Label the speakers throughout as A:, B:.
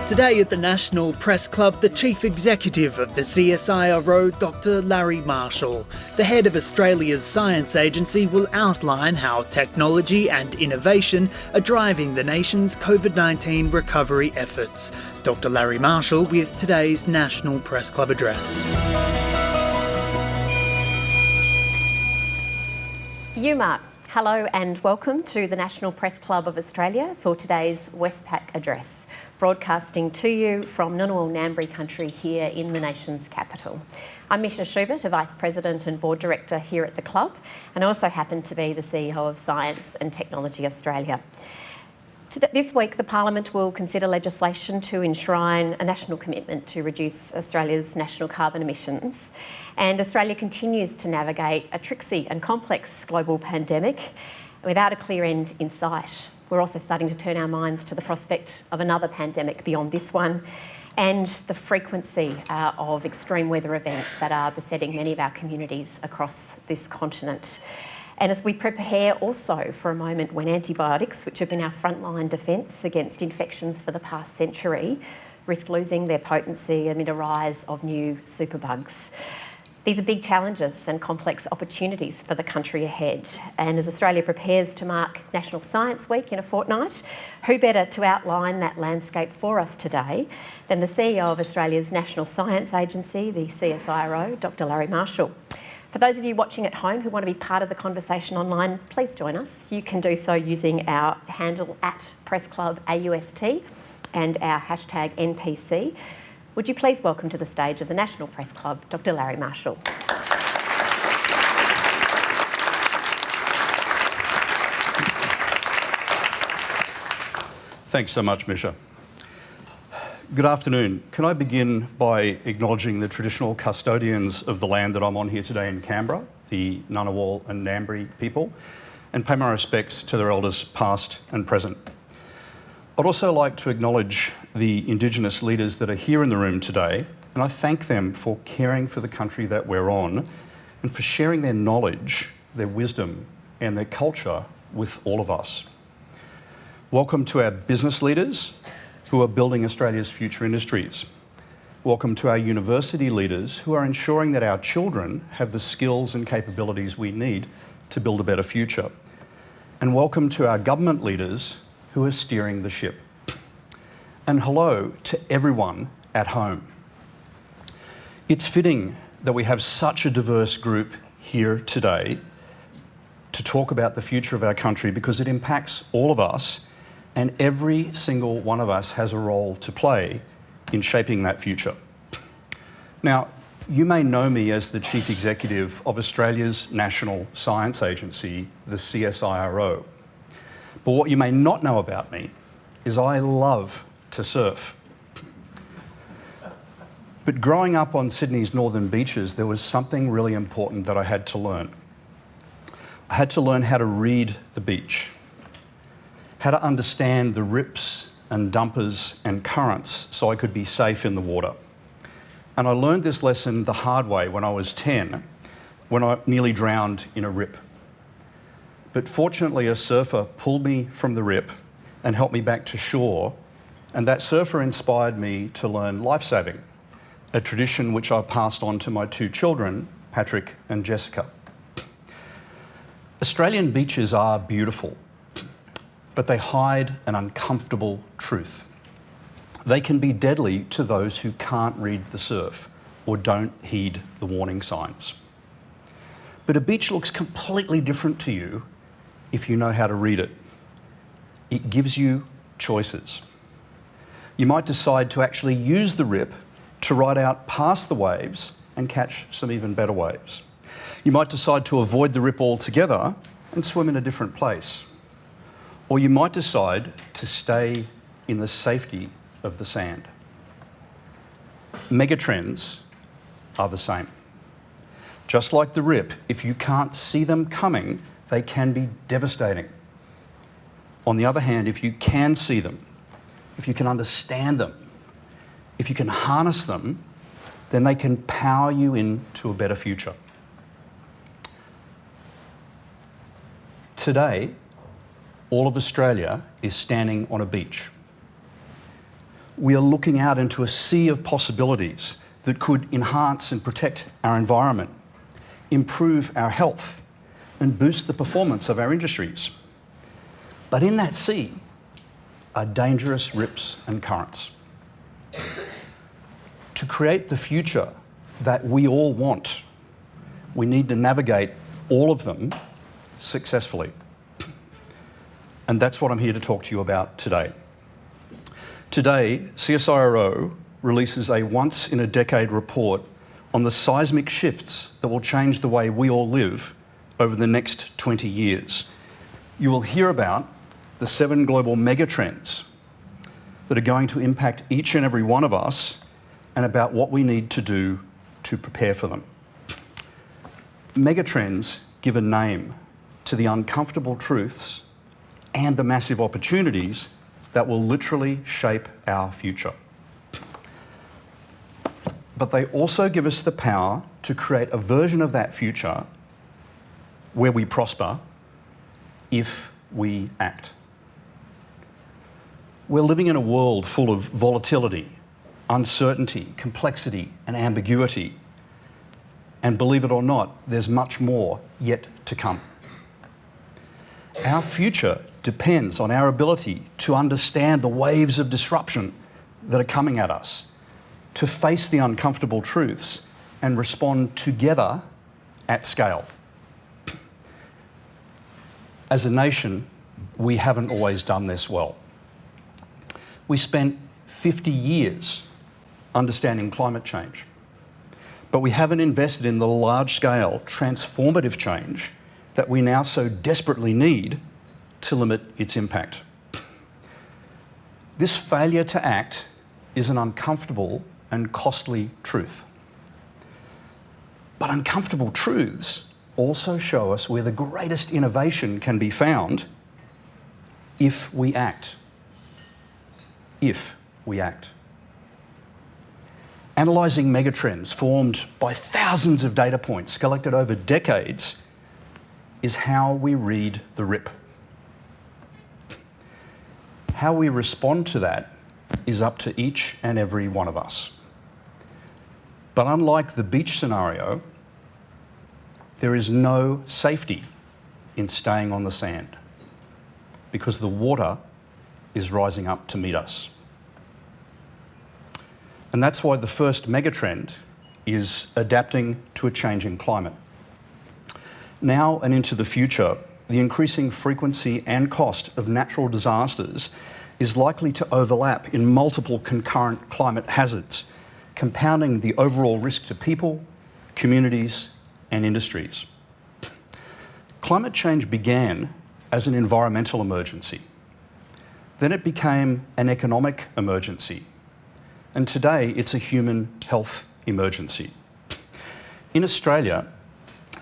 A: Today at the National Press Club, the Chief Executive of the CSIRO, Dr. Larry Marshall. The head of Australia's science agency will outline how technology and innovation are driving the nation's COVID-19 recovery efforts. Dr. Larry Marshall with today's National Press Club address.
B: Mark. Hello and welcome to the National Press Club of Australia for today's Westpac address, broadcasting to you from Ngunnawal Ngambri country here in the nation's capital. I'm Misha Schubert, a Vice President and Board Director here at the club, and I also happen to be the CEO of Science and Technology Australia. This week, the Parliament will consider legislation to enshrine a national commitment to reduce Australia's national carbon emissions. And Australia continues to navigate a tricksy and complex global pandemic without a clear end in sight. We're also starting to turn our minds to the prospect of another pandemic beyond this one and the frequency of extreme weather events that are besetting many of our communities across this continent. And as we prepare also for a moment when antibiotics, which have been our frontline defence against infections for the past century, risk losing their potency amid a rise of new superbugs. These are big challenges and complex opportunities for the country ahead. And as Australia prepares to mark National Science Week in a fortnight, who better to outline that landscape for us today than the CEO of Australia's National Science Agency, the CSIRO, Dr. Larry Marshall. For those of you watching at home who want to be part of the conversation online, please join us. You can do so using our handle @PressClubAUST and our hashtag NPC. Would you please welcome to the stage of the National Press Club, Dr. Larry Marshall.
C: Thanks so much, Misha. Good afternoon. Can I begin by acknowledging the traditional custodians of the land that I'm on here today in Canberra, the Ngunnawal and Ngambri people, and pay my respects to their elders past and present. I'd also like to acknowledge the Indigenous leaders that are here in the room today, and I thank them for caring for the country that we're on and for sharing their knowledge, their wisdom and their culture with all of us. Welcome to our business leaders who are building Australia's future industries. Welcome to our university leaders who are ensuring that our children have the skills and capabilities we need to build a better future. And welcome to our government leaders who are steering the ship. And hello to everyone at home. It's fitting that we have such a diverse group here today to talk about the future of our country because it impacts all of us, and every single one of us has a role to play in shaping that future. Now, you may know me as the Chief Executive of Australia's National Science Agency, the CSIRO. But what you may not know about me is I love to surf. But growing up on Sydney's northern beaches, there was something really important that I had to learn. I had to learn how to read the beach, how to understand the rips and dumpers and currents so I could be safe in the water. And I learned this lesson the hard way when I was 10, when I nearly drowned in a rip. But fortunately, a surfer pulled me from the rip and helped me back to shore, and that surfer inspired me to learn lifesaving, a tradition which I passed on to my two children, Patrick and Jessica. Australian beaches are beautiful, but they hide an uncomfortable truth. They can be deadly to those who can't read the surf or don't heed the warning signs. But a beach looks completely different to you if you know how to read it. It gives you choices. You might decide to actually use the rip to ride out past the waves and catch some even better waves. You might decide to avoid the rip altogether and swim in a different place. Or you might decide to stay in the safety of the sand. Megatrends are the same. Just like the rip, if you can't see them coming, they can be devastating. On the other hand, if you can see them, if you can understand them, if you can harness them, then they can power you into a better future. Today, all of Australia is standing on a beach. We are looking out into a sea of possibilities that could enhance and protect our environment, improve our health, and boost the performance of our industries. But in that sea are dangerous rips and currents. To create the future that we all want, we need to navigate all of them successfully. And that's what I'm here to talk to you about today. Today, CSIRO releases a once-in-a-decade report on the seismic shifts that will change the way we all live over the next 20 years. You will hear about the 7 global megatrends that are going to impact each and every one of us and about what we need to do to prepare for them. Megatrends give a name to the uncomfortable truths and the massive opportunities that will literally shape our future. But they also give us the power to create a version of that future where we prosper if we act. We're living in a world full of volatility, uncertainty, complexity, and ambiguity. And believe it or not, there's much more yet to come. Our future depends on our ability to understand the waves of disruption that are coming at us, to face the uncomfortable truths and respond together at scale. As a nation, we haven't always done this well. We spent 50 years understanding climate change, but we haven't invested in the large-scale, transformative change that we now so desperately need to limit its impact. This failure to act is an uncomfortable and costly truth. But uncomfortable truths also show us where the greatest innovation can be found if we act. If we act. Analysing megatrends formed by thousands of data points collected over decades is how we read the rip. How we respond to that is up to each and every one of us. But unlike the beach scenario, there is no safety in staying on the sand because the water is rising up to meet us. And that's why the first megatrend is adapting to a changing climate. Now and into the future, the increasing frequency and cost of natural disasters is likely to overlap in multiple concurrent climate hazards, compounding the overall risk to people, communities, and industries. Climate change began as an environmental emergency. Then it became an economic emergency. And today it's a human health emergency. In Australia,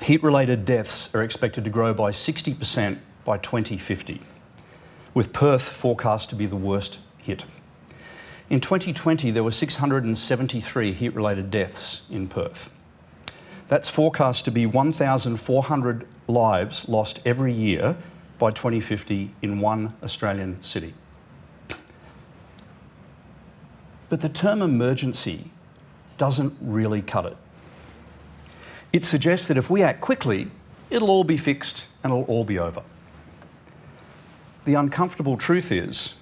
C: heat-related deaths are expected to grow by 60% by 2050, with Perth forecast to be the worst hit. In 2020, there were 673 heat-related deaths in Perth. That's forecast to be 1,400 lives lost every year by 2050 in one Australian city. But the term emergency doesn't really cut it. It suggests that if we act quickly, it'll all be fixed and it'll all be over. The uncomfortable truth is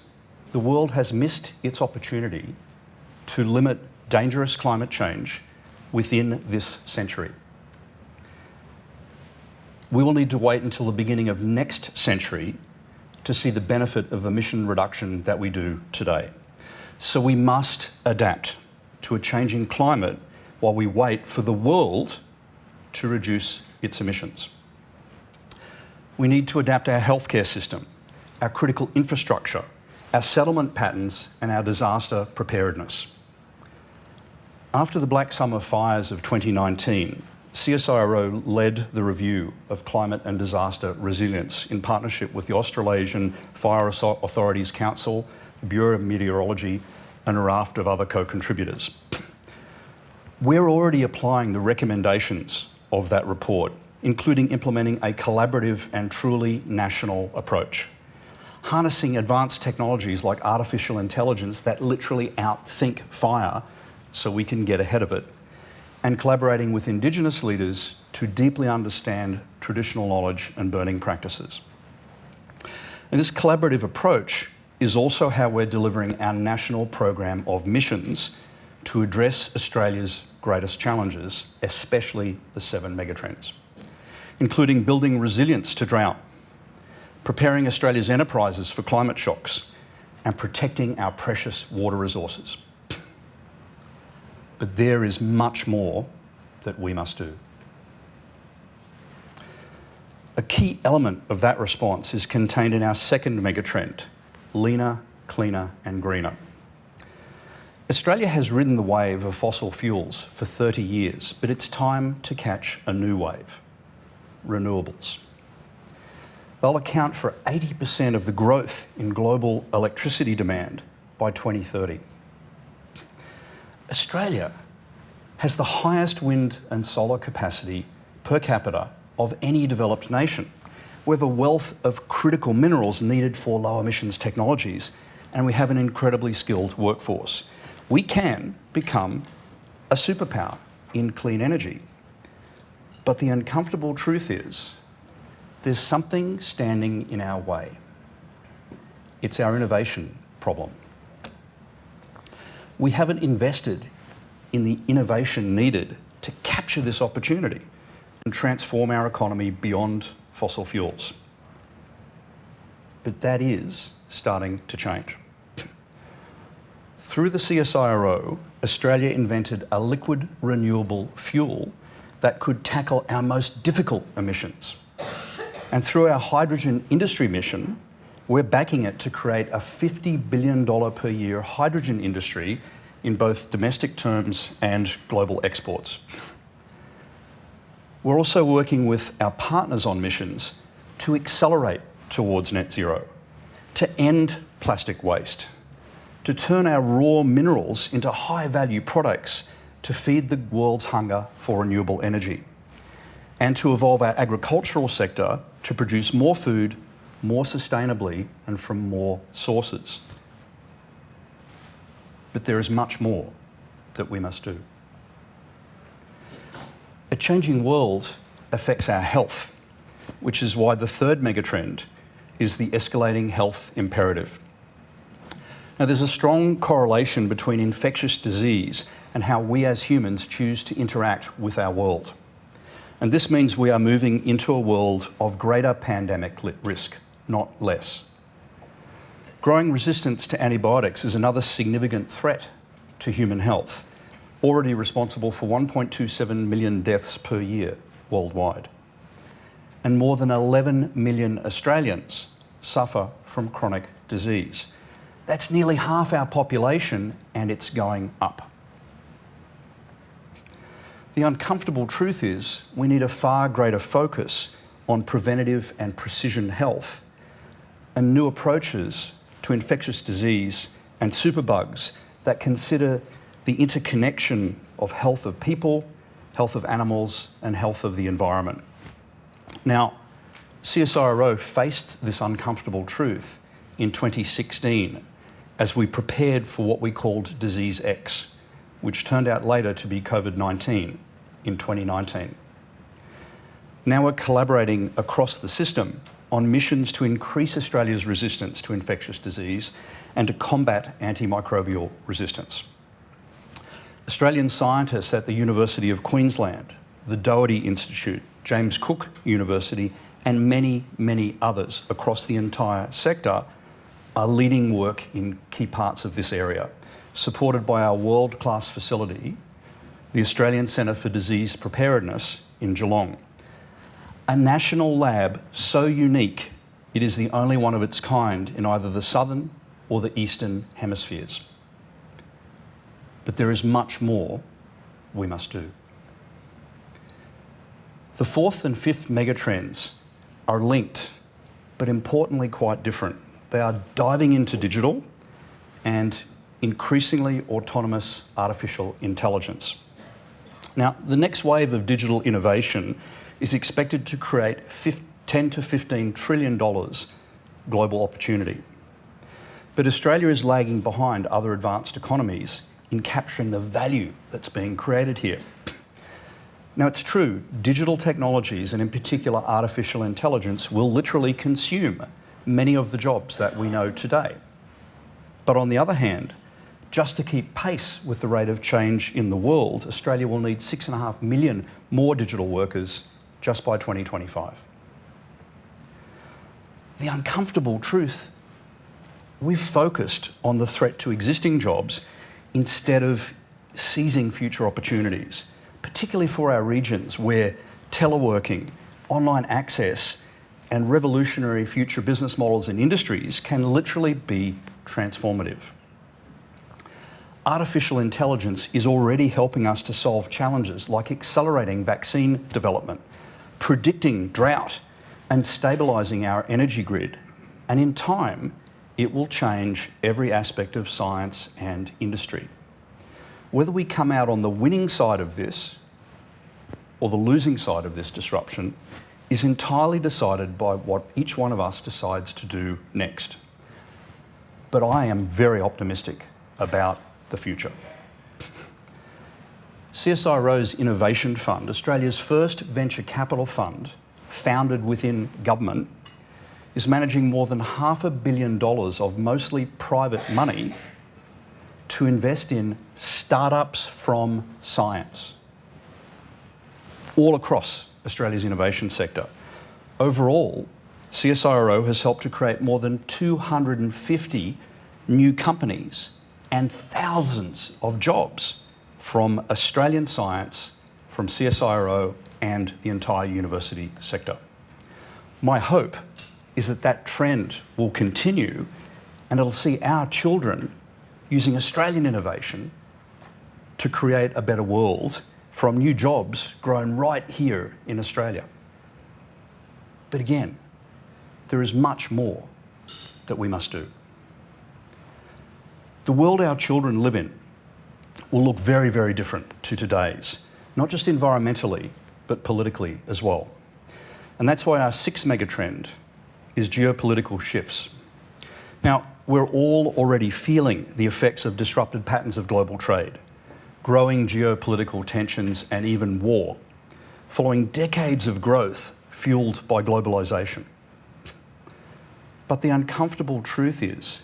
C: the world has missed its opportunity to limit dangerous climate change within this century. We will need to wait until the beginning of next century to see the benefit of emission reduction that we do today. So we must adapt to a changing climate while we wait for the world to reduce its emissions. We need to adapt our healthcare system, our critical infrastructure, our settlement patterns, and our disaster preparedness. After the Black Summer fires of 2019, CSIRO led the review of climate and disaster resilience in partnership with the Australasian Fire Authorities Council, the Bureau of Meteorology, and a raft of other co-contributors. We're already applying the recommendations of that report, including implementing a collaborative and truly national approach. harnessing advanced technologies like artificial intelligence that literally outthink fire so we can get ahead of it, and collaborating with Indigenous leaders to deeply understand traditional knowledge and burning practices. And this collaborative approach is also how we're delivering our national program of missions to address Australia's greatest challenges, especially the 7 megatrends, including building resilience to drought, preparing Australia's enterprises for climate shocks, and protecting our precious water resources. But there is much more that we must do. A key element of that response is contained in our second megatrend, leaner, cleaner and greener. Australia has ridden the wave of fossil fuels for 30 years, but it's time to catch a new wave, renewables. They'll account for 80% of the growth in global electricity demand by 2030. Australia has the highest wind and solar capacity per capita of any developed nation. We have a wealth of critical minerals needed for low emissions technologies, and we have an incredibly skilled workforce. We can become a superpower in clean energy. But the uncomfortable truth is, there's something standing in our way. It's our innovation problem. We haven't invested in the innovation needed to capture this opportunity and transform our economy beyond fossil fuels. But that is starting to change. Through the CSIRO, Australia invented a liquid renewable fuel that could tackle our most difficult emissions. And through our hydrogen industry mission, we're backing it to create a $50 billion per year hydrogen industry in both domestic terms and global exports. We're also working with our partners on missions to accelerate towards net zero, to end plastic waste, to turn our raw minerals into high-value products to feed the world's hunger for renewable energy, and to evolve our agricultural sector to produce more food, more sustainably, and from more sources. But there is much more that we must do. A changing world affects our health, which is why the third megatrend is the escalating health imperative. Now, there's a strong correlation between infectious disease and how we as humans choose to interact with our world. And this means we are moving into a world of greater pandemic risk, not less. Growing resistance to antibiotics is another significant threat to human health, already responsible for 1.27 million deaths per year worldwide. And more than 11 million Australians suffer from chronic disease. That's nearly half our population, and it's going up. The uncomfortable truth is we need a far greater focus on preventative and precision health and new approaches to infectious disease and superbugs that consider the interconnection of health of people, health of animals, and health of the environment. Now, CSIRO faced this uncomfortable truth in 2016 as we prepared for what we called Disease X, which turned out later to be COVID-19 in 2019. Now we're collaborating across the system on missions to increase Australia's resistance to infectious disease and to combat antimicrobial resistance. Australian scientists at the University of Queensland, the Doherty Institute, James Cook University, and many, many others across the entire sector are leading work in key parts of this area, supported by our world-class facility, the Australian Centre for Disease Preparedness in Geelong. A national lab so unique, it is the only one of its kind in either the southern or the eastern hemispheres. But there is much more we must do. The fourth and fifth megatrends are linked, but importantly quite different. They are diving into digital and increasingly autonomous artificial intelligence. Now, the next wave of digital innovation is expected to create $10 to $15 trillion global opportunity. But Australia is lagging behind other advanced economies in capturing the value that's being created here. Now, it's true, digital technologies, and in particular artificial intelligence, will literally consume many of the jobs that we know today. But on the other hand, just to keep pace with the rate of change in the world, Australia will need 6.5 million more digital workers just by 2025. The uncomfortable truth, we've focused on the threat to existing jobs instead of seizing future opportunities, particularly for our regions where teleworking, online access, and revolutionary future business models and industries can literally be transformative. Artificial intelligence is already helping us to solve challenges like accelerating vaccine development, predicting drought, and stabilising our energy grid. And in time, it will change every aspect of science and industry. Whether we come out on the winning side of this or the losing side of this disruption is entirely decided by what each one of us decides to do next. But I am very optimistic about the future. CSIRO's Innovation Fund, Australia's first venture capital fund founded within government, is managing more than $500 million of mostly private money to invest in startups from science all across Australia's innovation sector. Overall, CSIRO has helped to create more than 250 new companies and thousands of jobs from Australian science, from CSIRO and the entire university sector. My hope is that that trend will continue and it'll see our children using Australian innovation to create a better world from new jobs grown right here in Australia. But again, there is much more that we must do. The world our children live in will look very, very different to today's, not just environmentally, but politically as well. And that's why our sixth megatrend is geopolitical shifts. Now, we're all already feeling the effects of disrupted patterns of global trade, growing geopolitical tensions and even war, following decades of growth fueled by globalisation. But the uncomfortable truth is,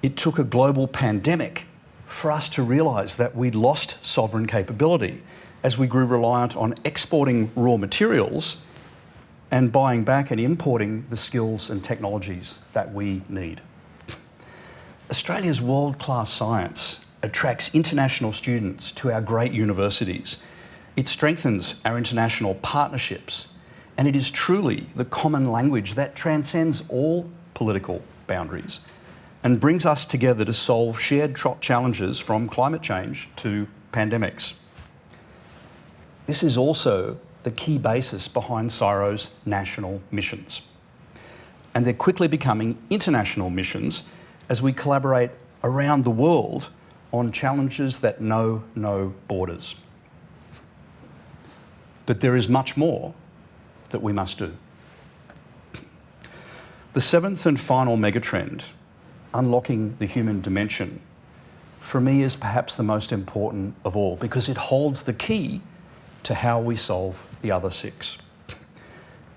C: it took a global pandemic for us to realise that we'd lost sovereign capability as we grew reliant on exporting raw materials and buying back and importing the skills and technologies that we need. Australia's world-class science attracts international students to our great universities. It strengthens our international partnerships, and it is truly the common language that transcends all political boundaries and brings us together to solve shared challenges from climate change to pandemics. This is also the key basis behind CSIRO's national missions. And they're quickly becoming international missions as we collaborate around the world on challenges that know no borders. But there is much more that we must do. The seventh and final megatrend, unlocking the human dimension, for me is perhaps the most important of all because it holds the key to how we solve the other six.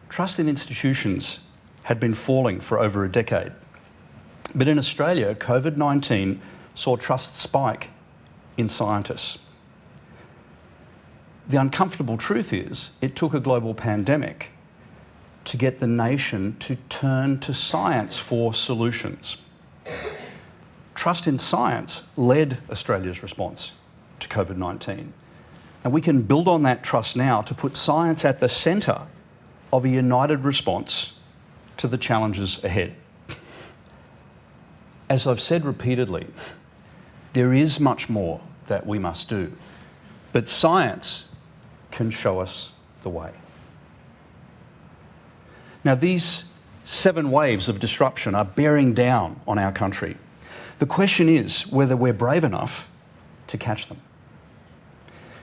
C: Trust in institutions had been falling for over a decade. But in Australia, COVID-19 saw trust spike in scientists. The uncomfortable truth is, it took a global pandemic to get the nation to turn to science for solutions. Trust in science led Australia's response to COVID-19. And we can build on that trust now to put science at the centre of a united response to the challenges ahead. As I've said repeatedly, there is much more that we must do, but science can show us the way. Now, these 7 waves of disruption are bearing down on our country. The question is whether we're brave enough to catch them.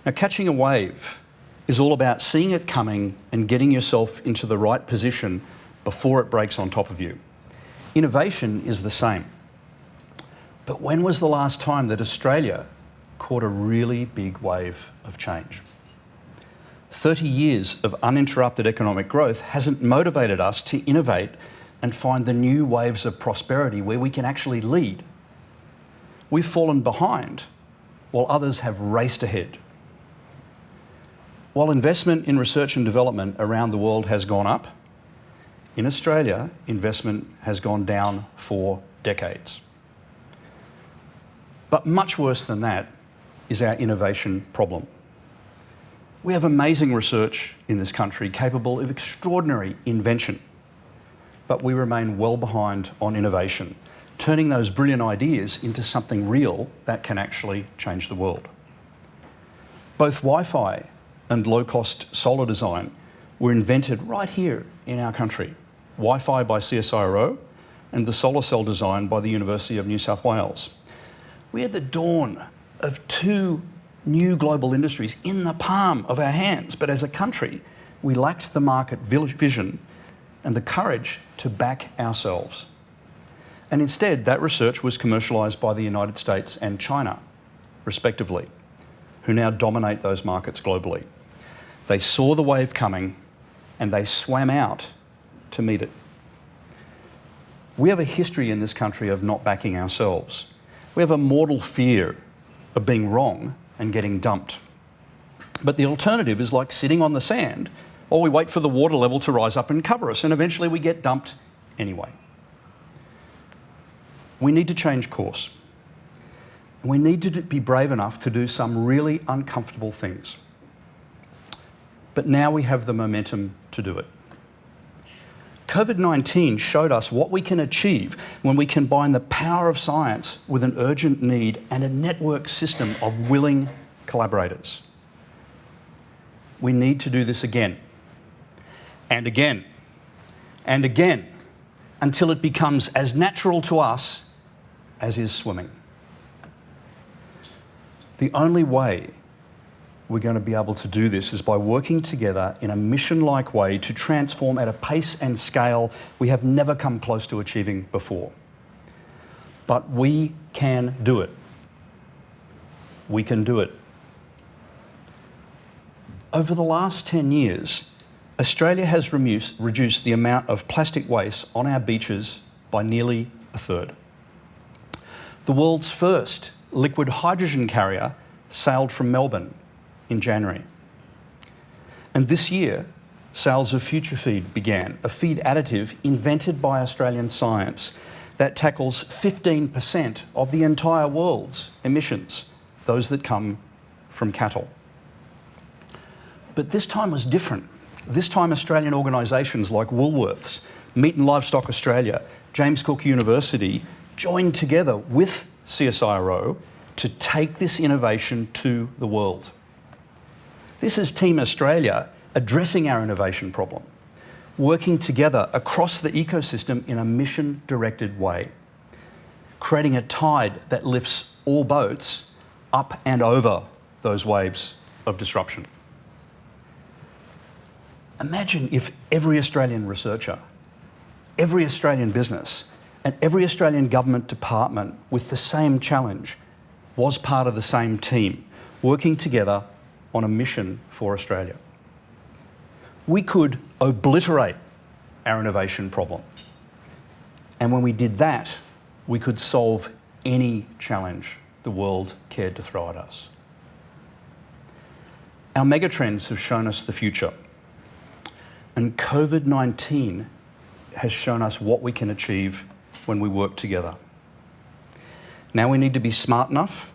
C: Now, catching a wave is all about seeing it coming and getting yourself into the right position before it breaks on top of you. Innovation is the same. But when was the last time that Australia caught a really big wave of change? 30 years of uninterrupted economic growth hasn't motivated us to innovate and find the new waves of prosperity where we can actually lead. We've fallen behind while others have raced ahead. While investment in research and development around the world has gone up, in Australia, investment has gone down for decades. But much worse than that is our innovation problem. We have amazing research in this country capable of extraordinary invention, but we remain well behind on innovation, turning those brilliant ideas into something real that can actually change the world. Both Wi-Fi and low-cost solar design were invented right here in our country. Wi-Fi by CSIRO and the solar cell design by the University of New South Wales. We are the dawn of two new global industries in the palm of our hands, but as a country, we lacked the market vision and the courage to back ourselves. And instead, that research was commercialised by the United States and China, respectively, who now dominate those markets globally. They saw the wave coming and they swam out to meet it. We have a history in this country of not backing ourselves. We have a mortal fear of being wrong and getting dumped. But the alternative is like sitting on the sand while we wait for the water level to rise up and cover us, and eventually we get dumped anyway. We need to change course. We need to be brave enough to do some really uncomfortable things. But now we have the momentum to do it. COVID-19 showed us what we can achieve when we combine the power of science with an urgent need and a network system of willing collaborators. We need to do this again, and again, and again, until it becomes as natural to us as is swimming. The only way we're going to be able to do this is by working together in a mission-like way to transform at a pace and scale we have never come close to achieving before. But we can do it. We can do it. Over the last 10 years, Australia has reduced the amount of plastic waste on our beaches by nearly a third. The world's first liquid hydrogen carrier sailed from Melbourne in January. And this year, sales of Future Feed began, a feed additive invented by Australian science that tackles 15% of the entire world's emissions, those that come from cattle. But this time was different. This time Australian organisations like Woolworths, Meat and Livestock Australia, James Cook University joined together with CSIRO to take this innovation to the world. This is Team Australia addressing our innovation problem, working together across the ecosystem in a mission-directed way, creating a tide that lifts all boats up and over those waves of disruption. Imagine if every Australian researcher, every Australian business, and every Australian government department with the same challenge was part of the same team, working together on a mission for Australia. We could obliterate our innovation problem. And when we did that, we could solve any challenge the world cared to throw at us. Our megatrends have shown us the future. And COVID-19 has shown us what we can achieve when we work together. Now we need to be smart enough,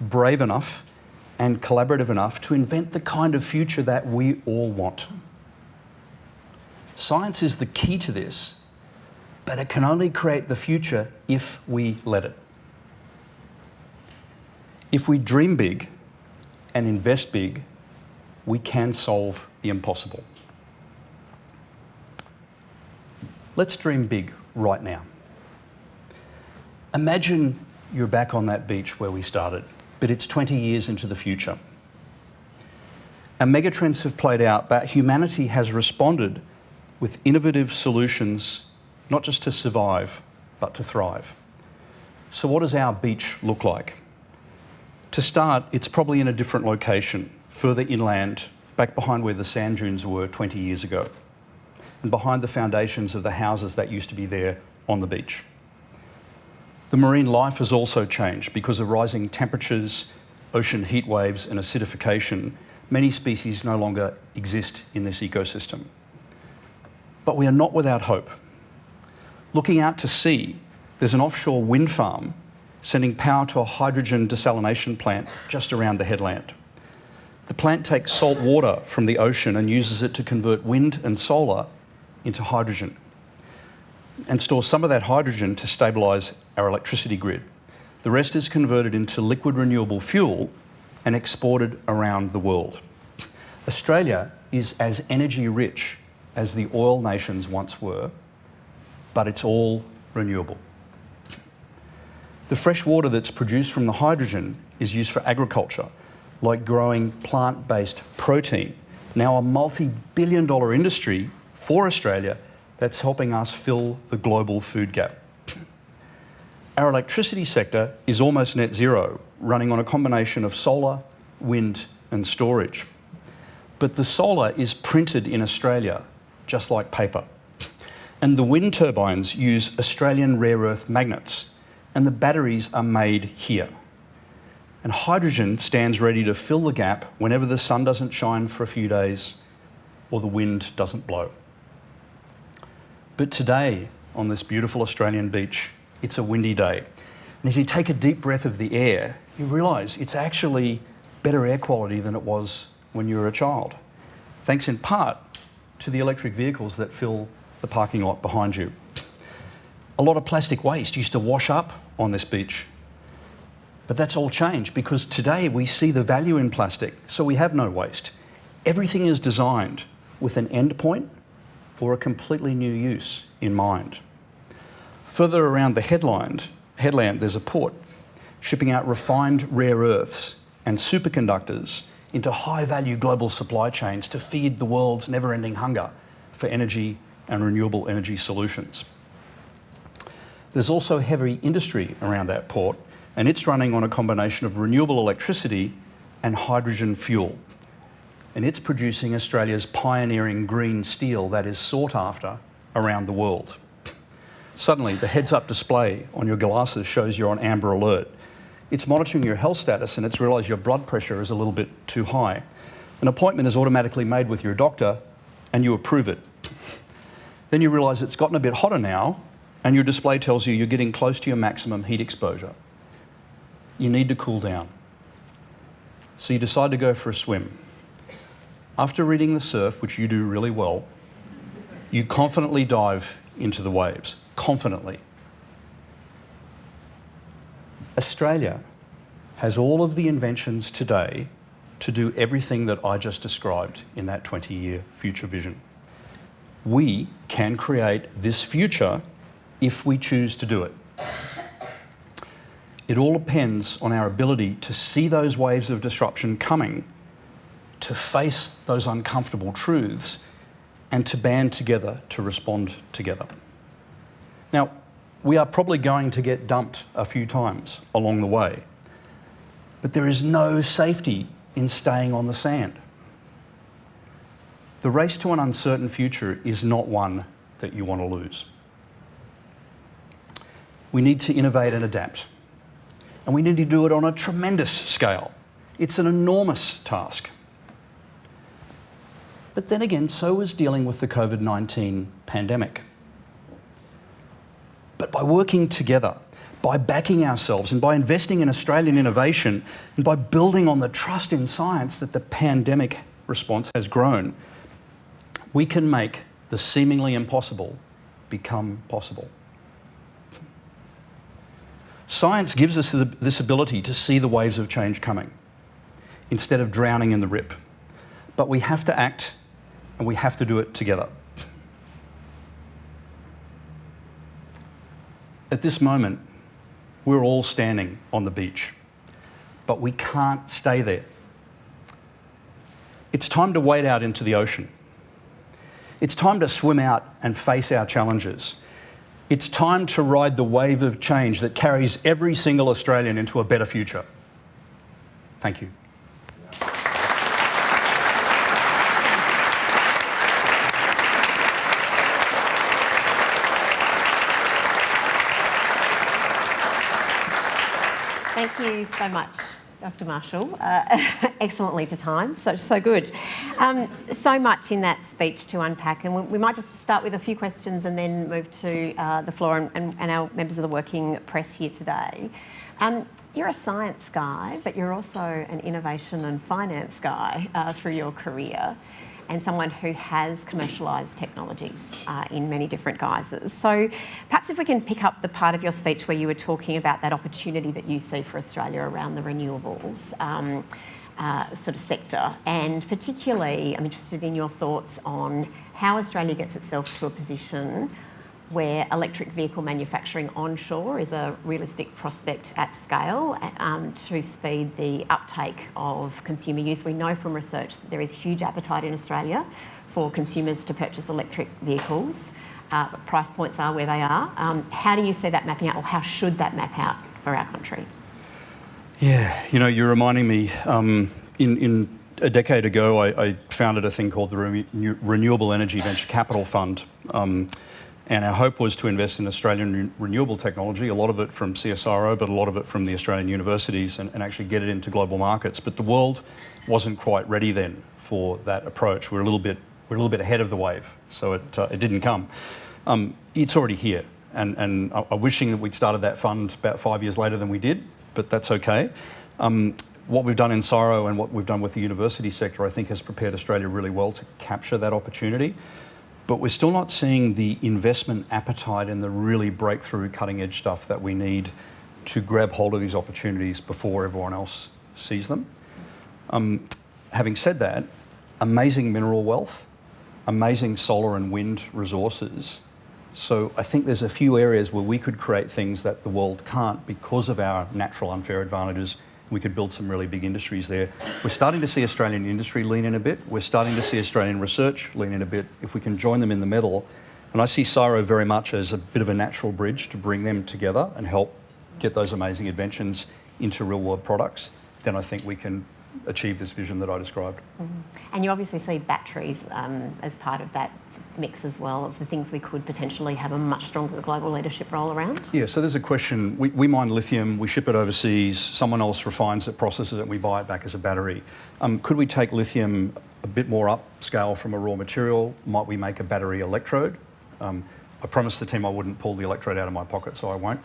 C: brave enough, and collaborative enough to invent the kind of future that we all want. Science is the key to this, but it can only create the future if we let it. If we dream big and invest big, we can solve the impossible. Let's dream big right now. Imagine you're back on that beach where we started, but it's 20 years into the future. Our megatrends have played out, but humanity has responded with innovative solutions not just to survive, but to thrive. So what does our beach look like? To start, it's probably in a different location, further inland, back behind where the sand dunes were 20 years ago, and behind the foundations of the houses that used to be there on the beach. The marine life has also changed because of rising temperatures, ocean heat waves and acidification. Many species no longer exist in this ecosystem. But we are not without hope. Looking out to sea, there's an offshore wind farm sending power to a hydrogen desalination plant just around the headland. The plant takes salt water from the ocean and uses it to convert wind and solar into hydrogen and stores some of that hydrogen to stabilise our electricity grid. The rest is converted into liquid renewable fuel and exported around the world. Australia is as energy rich as the oil nations once were, but it's all renewable. The fresh water that's produced from the hydrogen is used for agriculture, like growing plant-based protein, now a multi-billion-dollar industry for Australia that's helping us fill the global food gap. Our electricity sector is almost net zero, running on a combination of solar, wind and storage. But the solar is printed in Australia, just like paper. And the wind turbines use Australian rare earth magnets, and the batteries are made here. And hydrogen stands ready to fill the gap whenever the sun doesn't shine for a few days or the wind doesn't blow. But today, on this beautiful Australian beach, it's a windy day. And as you take a deep breath of the air, you realise it's actually better air quality than it was when you were a child, thanks in part to the electric vehicles that fill the parking lot behind you. A lot of plastic waste used to wash up on this beach, but that's all changed because today we see the value in plastic, so we have no waste. Everything is designed with an end point or a completely new use in mind. Further around the headland, there's a port shipping out refined rare earths and superconductors into high-value global supply chains to feed the world's never-ending hunger for energy and renewable energy solutions. There's also heavy industry around that port, and it's running on a combination of renewable electricity and hydrogen fuel. And it's producing Australia's pioneering green steel that is sought after around the world. Suddenly, the heads-up display on your glasses shows you're on Amber Alert. It's monitoring your health status and it's realised your blood pressure is a little bit too high. An appointment is automatically made with your doctor and you approve it. Then you realise it's gotten a bit hotter now and your display tells you you're getting close to your maximum heat exposure. You need to cool down. So you decide to go for a swim. After reading the surf, which you do really well, you confidently dive into the waves. Confidently. Australia has all of the inventions today to do everything that I just described in that 20-year future vision. We can create this future if we choose to do it. It all depends on our ability to see those waves of disruption coming, to face those uncomfortable truths, and to band together to respond together. Now, we are probably going to get dumped a few times along the way, but there is no safety in staying on the sand. The race to an uncertain future is not one that you want to lose. We need to innovate and adapt, and we need to do it on a tremendous scale. It's an enormous task. But then again, so is dealing with the COVID-19 pandemic. But by working together, by backing ourselves and by investing in Australian innovation and by building on the trust in science that the pandemic response has grown, we can make the seemingly impossible become possible. Science gives us this ability to see the waves of change coming instead of drowning in the rip. But we have to act and we have to do it together. At this moment, we're all standing on the beach, but we can't stay there. It's time to wade out into the ocean. It's time to swim out and face our challenges. It's time to ride the wave of change that carries every single Australian into a better future. Thank you.
B: Thank you so much, Dr. Marshall. Excellently to time, so good. So much in that speech to unpack, and we might just start with a few questions and then move to the floor and our members of the working press here today. You're a science guy, but you're also an innovation and finance guy through your career, and someone who has commercialised technologies in many different guises. So perhaps if we can pick up the part of your speech where you were talking about that opportunity that you see for Australia around the renewables sort of sector, and particularly I'm interested in your thoughts on how Australia gets itself to a position where electric vehicle manufacturing onshore is a realistic prospect at scale to speed the uptake of consumer use. We know from research that there is huge appetite in Australia for consumers to purchase electric vehicles. Price points are where they are. How do you see that mapping out, or how should that map out for our country?
C: Yeah, you know, you're reminding me, in a decade ago, I founded a thing called the Renewable Energy Venture Capital Fund. And our hope was to invest in Australian renewable technology, a lot of it from CSIRO, but a lot of it from the Australian universities, and actually get it into global markets. But the world wasn't quite ready then for that approach. We're a little bit ahead of the wave, so it didn't come. It's already here, and I'm wishing that we'd started that fund about 5 years later than we did, but that's okay. What we've done in CSIRO and what we've done with the university sector, I think, has prepared Australia really well to capture that opportunity. But we're still not seeing the investment appetite and the really breakthrough cutting edge stuff that we need to grab hold of these opportunities before everyone else sees them. Having said that, amazing mineral wealth, amazing solar and wind resources. So I think there's a few areas where we could create things that the world can't because of our natural unfair advantages. We could build some really big industries there. We're starting to see Australian industry lean in a bit. We're starting to see Australian research lean in a bit. If we can join them in the middle, and I see CSIRO very much as a bit of a natural bridge to bring them together and help get those amazing inventions into real world products, then I think we can achieve this vision that I described.
B: Mm-hmm. And you obviously see batteries as part of that mix as well, of the things we could potentially have a much stronger global leadership role around?
C: Yeah, so there's a question. We mine lithium, we ship it overseas, someone else refines it, processes it, and we buy it back as a battery. Could we take lithium a bit more upscale from a raw material? Might we make a battery electrode? I promised the team I wouldn't pull the electrode out of my pocket, so I won't.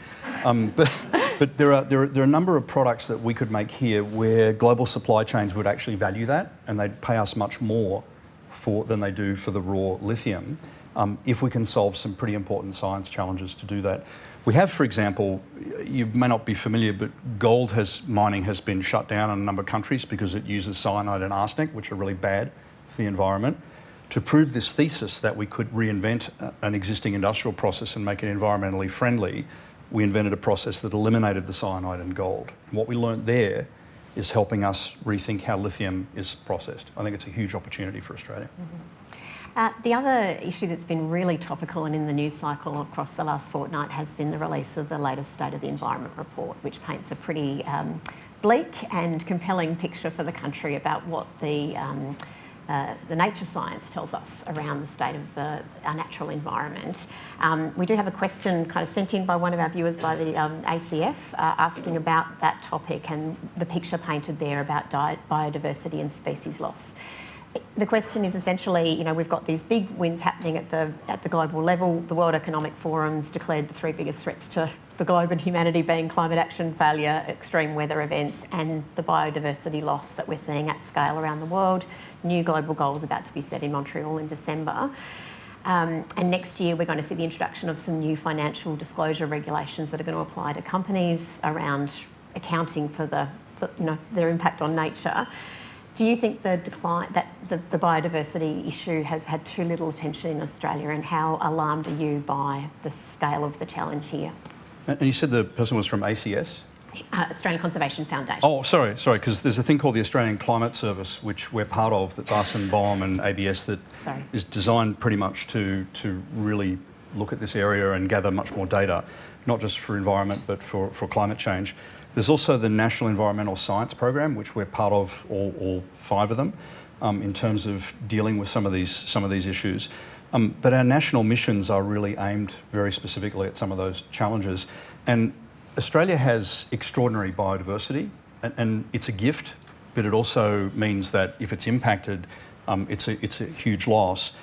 C: But there are a number of products that we could make here where global supply chains would actually value that, and they'd pay us much more than they do for the raw lithium, if we can solve some pretty important science challenges to do that. We have, for example, you may not be familiar, but gold mining has been shut down in a number of countries because it uses cyanide and arsenic, which are really bad for the environment. To prove this thesis that we could reinvent an existing industrial process and make it environmentally friendly, we invented a process that eliminated the cyanide and gold. And what we learned there is helping us rethink how lithium is processed. I think it's a huge opportunity for Australia.
B: Mm-hmm. The other issue that's been really topical and in the news cycle across the last fortnight has been the release of the latest State of the Environment report, which paints a pretty bleak and compelling picture for the country about what the nature science tells us around the state of our natural environment. We do have a question kind of sent in by one of our viewers by the ACF asking about that topic and the picture painted there about biodiversity and species loss. The question is essentially, you know, we've got these big wins happening at the global level. The World Economic Forum's declared the three biggest threats to the globe and humanity being climate action failure, extreme weather events, and the biodiversity loss that we're seeing at scale around the world. New global goals about to be set in Montreal in December. And next year we're going to see the introduction of some new financial disclosure regulations that are going to apply to companies around accounting for their impact on nature. Do you think the decline, that the biodiversity issue has had too little attention in Australia, and how alarmed are you by the scale of the challenge here?
C: And you said the person was from ACS?
B: Australian Conservation Foundation.
C: Oh, sorry, because there's a thing called the Australian Climate Service, which we're part of, that's us and BOM and ABS, that is designed pretty much to really look at this area and gather much more data, not just for environment, but for climate change. There's also the National Environmental Science Program, which we're part of, all 5 of them, in terms of dealing with some of these issues. But our national missions are really aimed very specifically at some of those challenges. And Australia has extraordinary biodiversity, and it's a gift, but it also means that if it's impacted, it's a huge loss.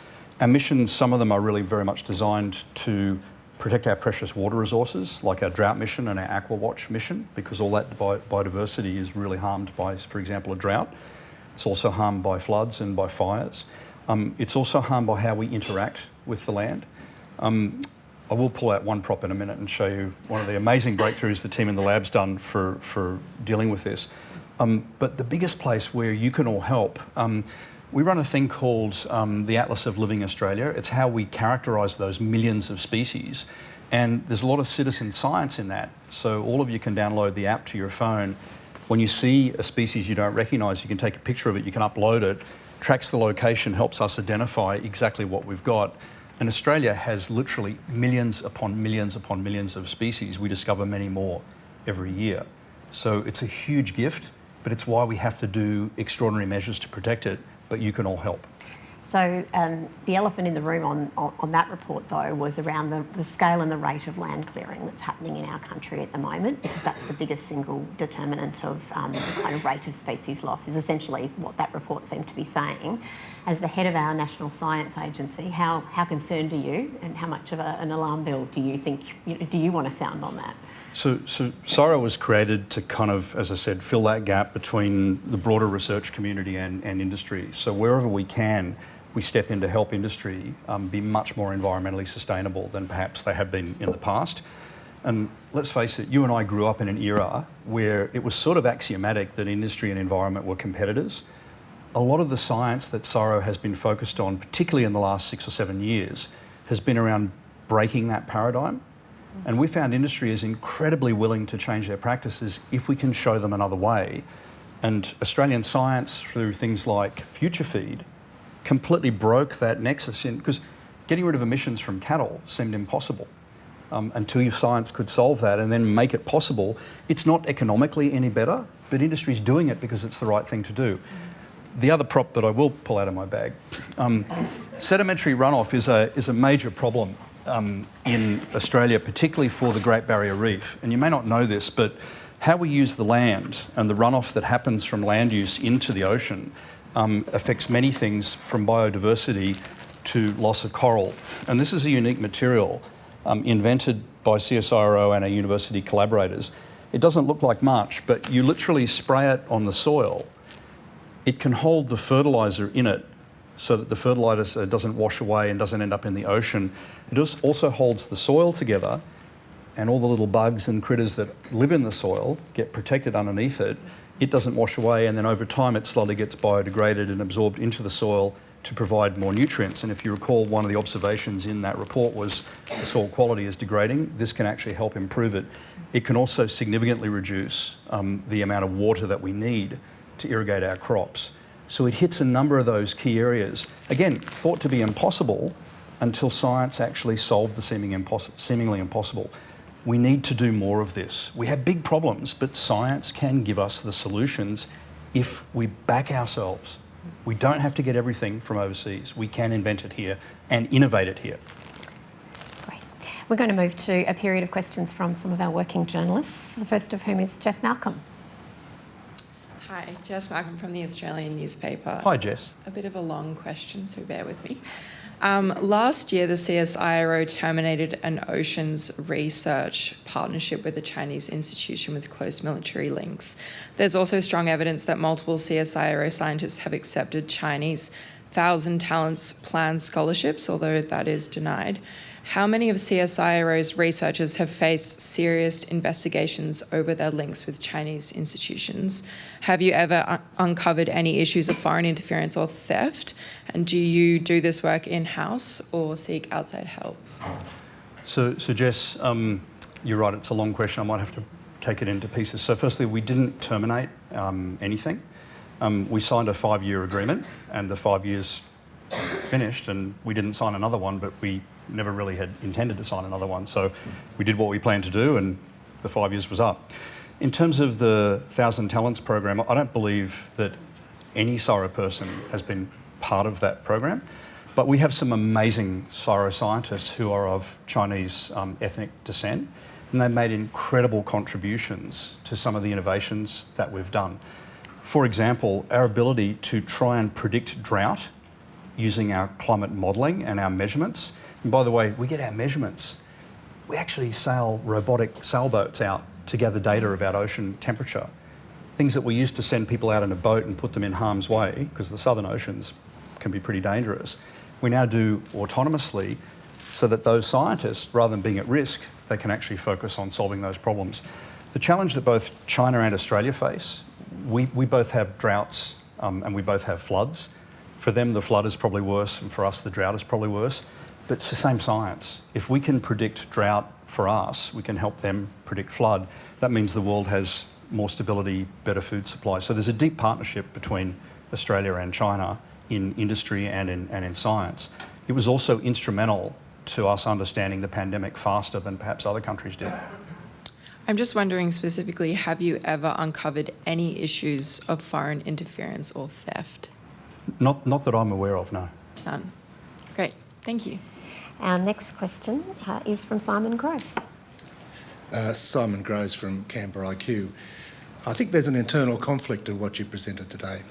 C: Our missions, some of them are really very much designed to protect our precious water resources, like our drought mission and our Aqua Watch mission, because all that biodiversity is really harmed by, for example, a drought. It's also harmed by floods and by fires. It's also harmed by how we interact with the land. I will pull out one prop in a minute and show you one of the amazing breakthroughs the team in the lab's done for dealing with this. But the biggest place where you can all help, we run a thing called the Atlas of Living Australia. It's how we characterise those millions of species. And there's a lot of citizen science in that. So all of you can download the app to your phone. When you see a species you don't recognise, you can take a picture of it, you can upload it, tracks the location, helps us identify exactly what we've got. And Australia has literally millions upon millions upon millions of species. We discover many more every year. So it's a huge gift, but it's why we have to do extraordinary measures to protect it, but you can all help.
B: So the elephant in the room on that report, though, was around the scale and the rate of land clearing that's happening in our country at the moment, because that's the biggest single determinant of the kind of rate of species loss, is essentially what that report seemed to be saying. As the head of our National Science Agency, how concerned are you, and how much of an alarm bell do you think, do you want to sound on that?
C: So CSIRO was created to kind of, as I said, fill that gap between the broader research community and industry. So wherever we can, we step in to help industry be much more environmentally sustainable than perhaps they have been in the past. And let's face it, you and I grew up in an era where it was sort of axiomatic that industry and environment were competitors. A lot of the science that CSIRO has been focused on, particularly in the last 6 or 7 years, has been around breaking that paradigm. And we found industry is incredibly willing to change their practices if we can show them another way. And Australian science, through things like Future Feed, completely broke that nexus in, because getting rid of emissions from cattle seemed impossible until your science could solve that and then make it possible. It's not economically any better, but industry's doing it because it's the right thing to do. The other prop that I will pull out of my bag, sedimentary runoff is a major problem in Australia, particularly for the Great Barrier Reef. And you may not know this, but how we use the land and the runoff that happens from land use into the ocean affects many things, from biodiversity to loss of coral. And this is a unique material invented by CSIRO and our university collaborators. It doesn't look like much, but you literally spray it on the soil. It can hold the fertiliser in it so that the fertiliser doesn't wash away and doesn't end up in the ocean. It also holds the soil together, and all the little bugs and critters that live in the soil get protected underneath it. It doesn't wash away, and then over time it slowly gets biodegraded and absorbed into the soil to provide more nutrients. And if you recall, one of the observations in that report was the soil quality is degrading. This can actually help improve it. It can also significantly reduce the amount of water that we need to irrigate our crops. So it hits a number of those key areas. Again, thought to be impossible until science actually solved the seemingly impossible. We need to do more of this. We have big problems, but science can give us the solutions if we back ourselves. We don't have to get everything from overseas. We can invent it here and innovate it here.
B: Great. We're going to move to a period of questions from some of our working journalists, the first of whom is Jess Malcolm.
D: Hi, Jess Malcolm from the Australian newspaper.
C: Hi, Jess.
D: A bit of a long question, so bear with me. Last year, the CSIRO terminated an oceans research partnership with a Chinese institution with close military links. There's also strong evidence that multiple CSIRO scientists have accepted Chinese 1,000 Talents Plan scholarships, although that is denied. How many of CSIRO's researchers have faced serious investigations over their links with Chinese institutions? Have you ever uncovered any issues of foreign interference or theft? And do you do this work in-house or seek outside help?
C: So Jess, you're right, it's a long question. I might have to take it into pieces. So firstly, we didn't terminate anything. We signed a 5-year agreement, and the 5 years finished, and we didn't sign another one, but we never really had intended to sign another one. So we did what we planned to do, and the 5 years was up. In terms of the 1,000 Talents program, I don't believe that any CSIRO person has been part of that program, but we have some amazing CSIRO scientists who are of Chinese ethnic descent, and they've made incredible contributions to some of the innovations that we've done. For example, our ability to try and predict drought using our climate modelling and our measurements. And by the way, we get our measurements. We actually sail robotic sailboats out to gather data about ocean temperature. Things that we used to send people out in a boat and put them in harm's way, because the southern oceans can be pretty dangerous, we now do autonomously, so that those scientists, rather than being at risk, they can actually focus on solving those problems. The challenge that both China and Australia face, we both have droughts and we both have floods. For them, the flood is probably worse, and for us, the drought is probably worse. But it's the same science. If we can predict drought for us, we can help them predict flood. That means the world has more stability, better food supply. So there's a deep partnership between Australia and China in industry and in science. It was also instrumental to us understanding the pandemic faster than perhaps other countries did.
D: I'm just wondering specifically, have you ever uncovered any issues of foreign interference or theft?
C: Not that I'm aware of, no.
D: None. Great, thank you.
B: Our next question is from Simon Gross.
E: Simon Gross from Canberra IQ. I think there's an internal conflict in what you presented today.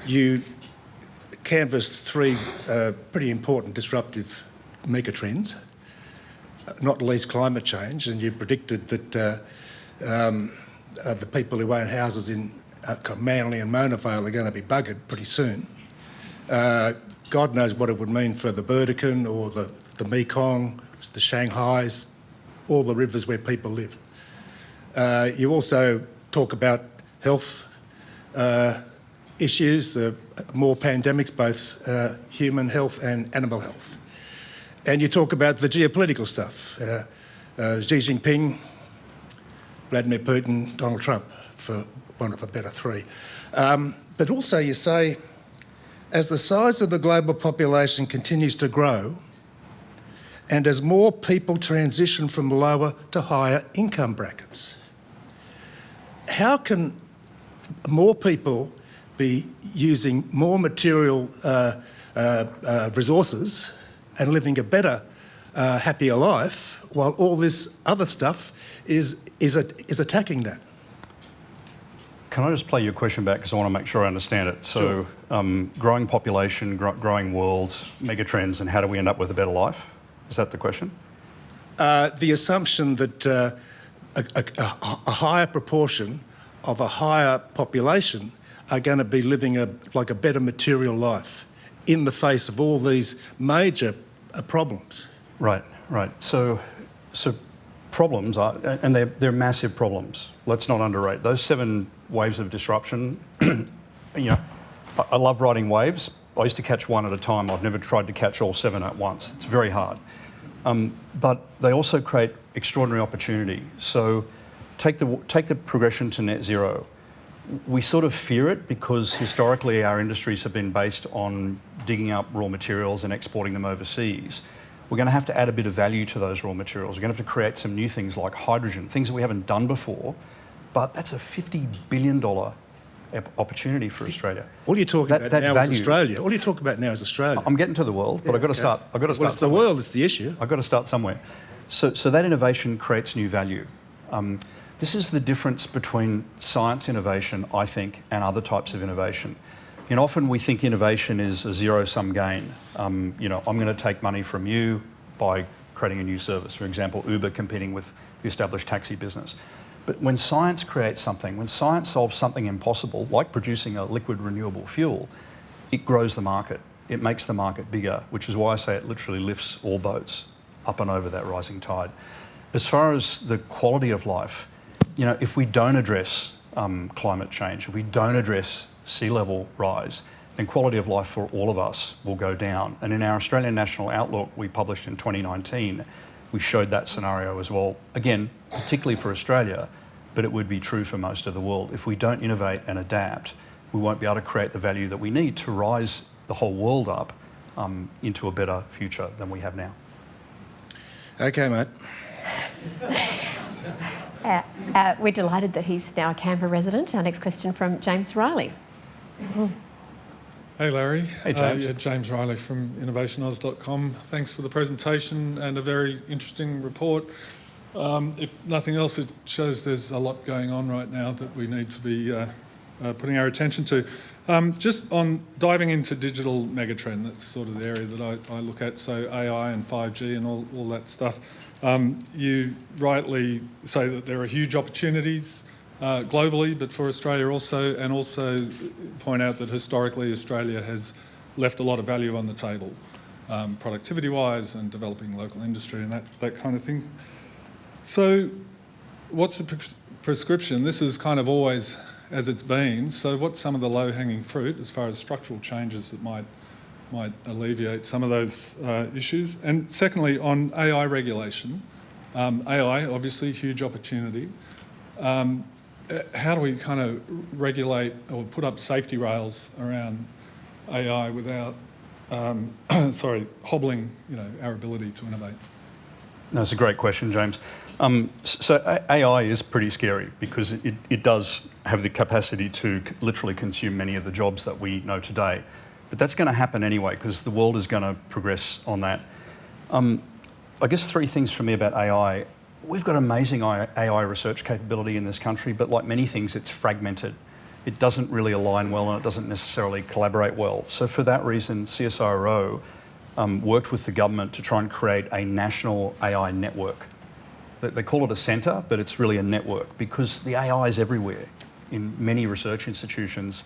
E: You canvassed three pretty important disruptive megatrends, not least climate change, and you predicted that the people who own houses in Manly and Mona Vale are going to be buggered pretty soon. God knows what it would mean for the Burdekin or the Mekong, the Shanghais, all the rivers where people live. You also talk about health issues, more pandemics, both human health and animal health. And you talk about the geopolitical stuff, Xi Jinping, Vladimir Putin, Donald Trump, for one of a better three. But also you say, as the size of the global population continues to grow, and as more people transition from lower to higher income brackets, how can more people be using more material resources and living a better, happier life, while all this other stuff is attacking that?
C: Can I just play your question back, because I want to make sure I understand it? So,
E: Sure.
C: Growing population, growing worlds, megatrends, and how do we end up with a better life? Is that the question?
E: The assumption that a higher proportion of a higher population are going to be living a better material life in the face of all these major problems.
C: Right. So problems are, and they're massive problems. Let's not underrate those 7 waves of disruption. I love riding waves. I used to catch one at a time. I've never tried to catch all 7 at once. It's very hard. But they also create extraordinary opportunity. So take the progression to net zero. We sort of fear it because historically our industries have been based on digging up raw materials and exporting them overseas. We're going to have to add a bit of value to those raw materials. We're going to have to create some new things like hydrogen, things that we haven't done before, but that's a $50 billion opportunity for Australia.
E: All you're talking about now is Australia. All you talk about now is Australia.
C: I'm getting to the world, but I've got to start.
E: Well, it's the world that's the issue.
C: I've got to start somewhere. So that innovation creates new value. This is the difference between science innovation, I think, and other types of innovation. Often we think innovation is a zero-sum gain. I'm going to take money from you by creating a new service. For example, Uber competing with the established taxi business. But when science creates something, when science solves something impossible, like producing a liquid renewable fuel, it grows the market. It makes the market bigger, which is why I say it literally lifts all boats up and over that rising tide. As far as the quality of life, if we don't address climate change, if we don't address sea level rise, then quality of life for all of us will go down. And in our Australian National Outlook we published in 2019, we showed that scenario as well. Again, particularly for Australia, but it would be true for most of the world. If we don't innovate and adapt, we won't be able to create the value that we need to rise the whole world up into a better future than we have now.
E: Okay, mate.
B: We're delighted that he's now a Canberra resident. Our next question from James Riley.
F: Hey Larry.
C: Hey James.
F: James Riley from innovationoz.com. Thanks for the presentation and a very interesting report. If nothing else, it shows there's a lot going on right now that we need to be putting our attention to. Just on diving into digital megatrend, that's sort of the area that I look at, so AI and 5G and all that stuff. You rightly say that there are huge opportunities globally, but for Australia also, and also point out that historically Australia has left a lot of value on the table, productivity-wise and developing local industry and that kind of thing. So what's the prescription? This is kind of always as it's been, so what's some of the low-hanging fruit as far as structural changes that might alleviate some of those issues? And secondly, on AI regulation, AI, obviously, huge opportunity. How do we kind of regulate or put up safety rails around AI without, hobbling, our ability to innovate?
C: That's a great question, James. So AI is pretty scary because it does have the capacity to literally consume many of the jobs that we know today. But that's going to happen anyway because the world is going to progress on that. I guess three things for me about AI. We've got amazing AI research capability in this country, but like many things, it's fragmented. It doesn't really align well and it doesn't necessarily collaborate well. So for that reason, CSIRO worked with the government to try and create a national AI network. They call it a centre, but it's really a network because the AI is everywhere in many research institutions.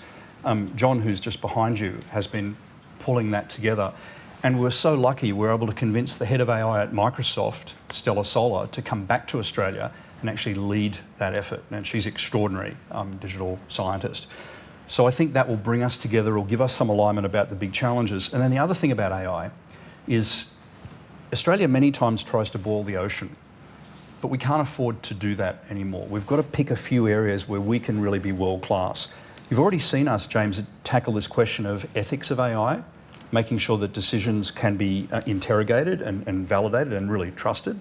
C: John, who's just behind you, has been pulling that together. And we're so lucky we're able to convince the head of AI at Microsoft, Stella Solar, to come back to Australia and actually lead that effort. And she's extraordinary, digital scientist. So I think that will bring us together, will give us some alignment about the big challenges. And then the other thing about AI is Australia many times tries to boil the ocean, but we can't afford to do that anymore. We've got to pick a few areas where we can really be world class. You've already seen us, James, tackle this question of ethics of AI, making sure that decisions can be interrogated and validated and really trusted.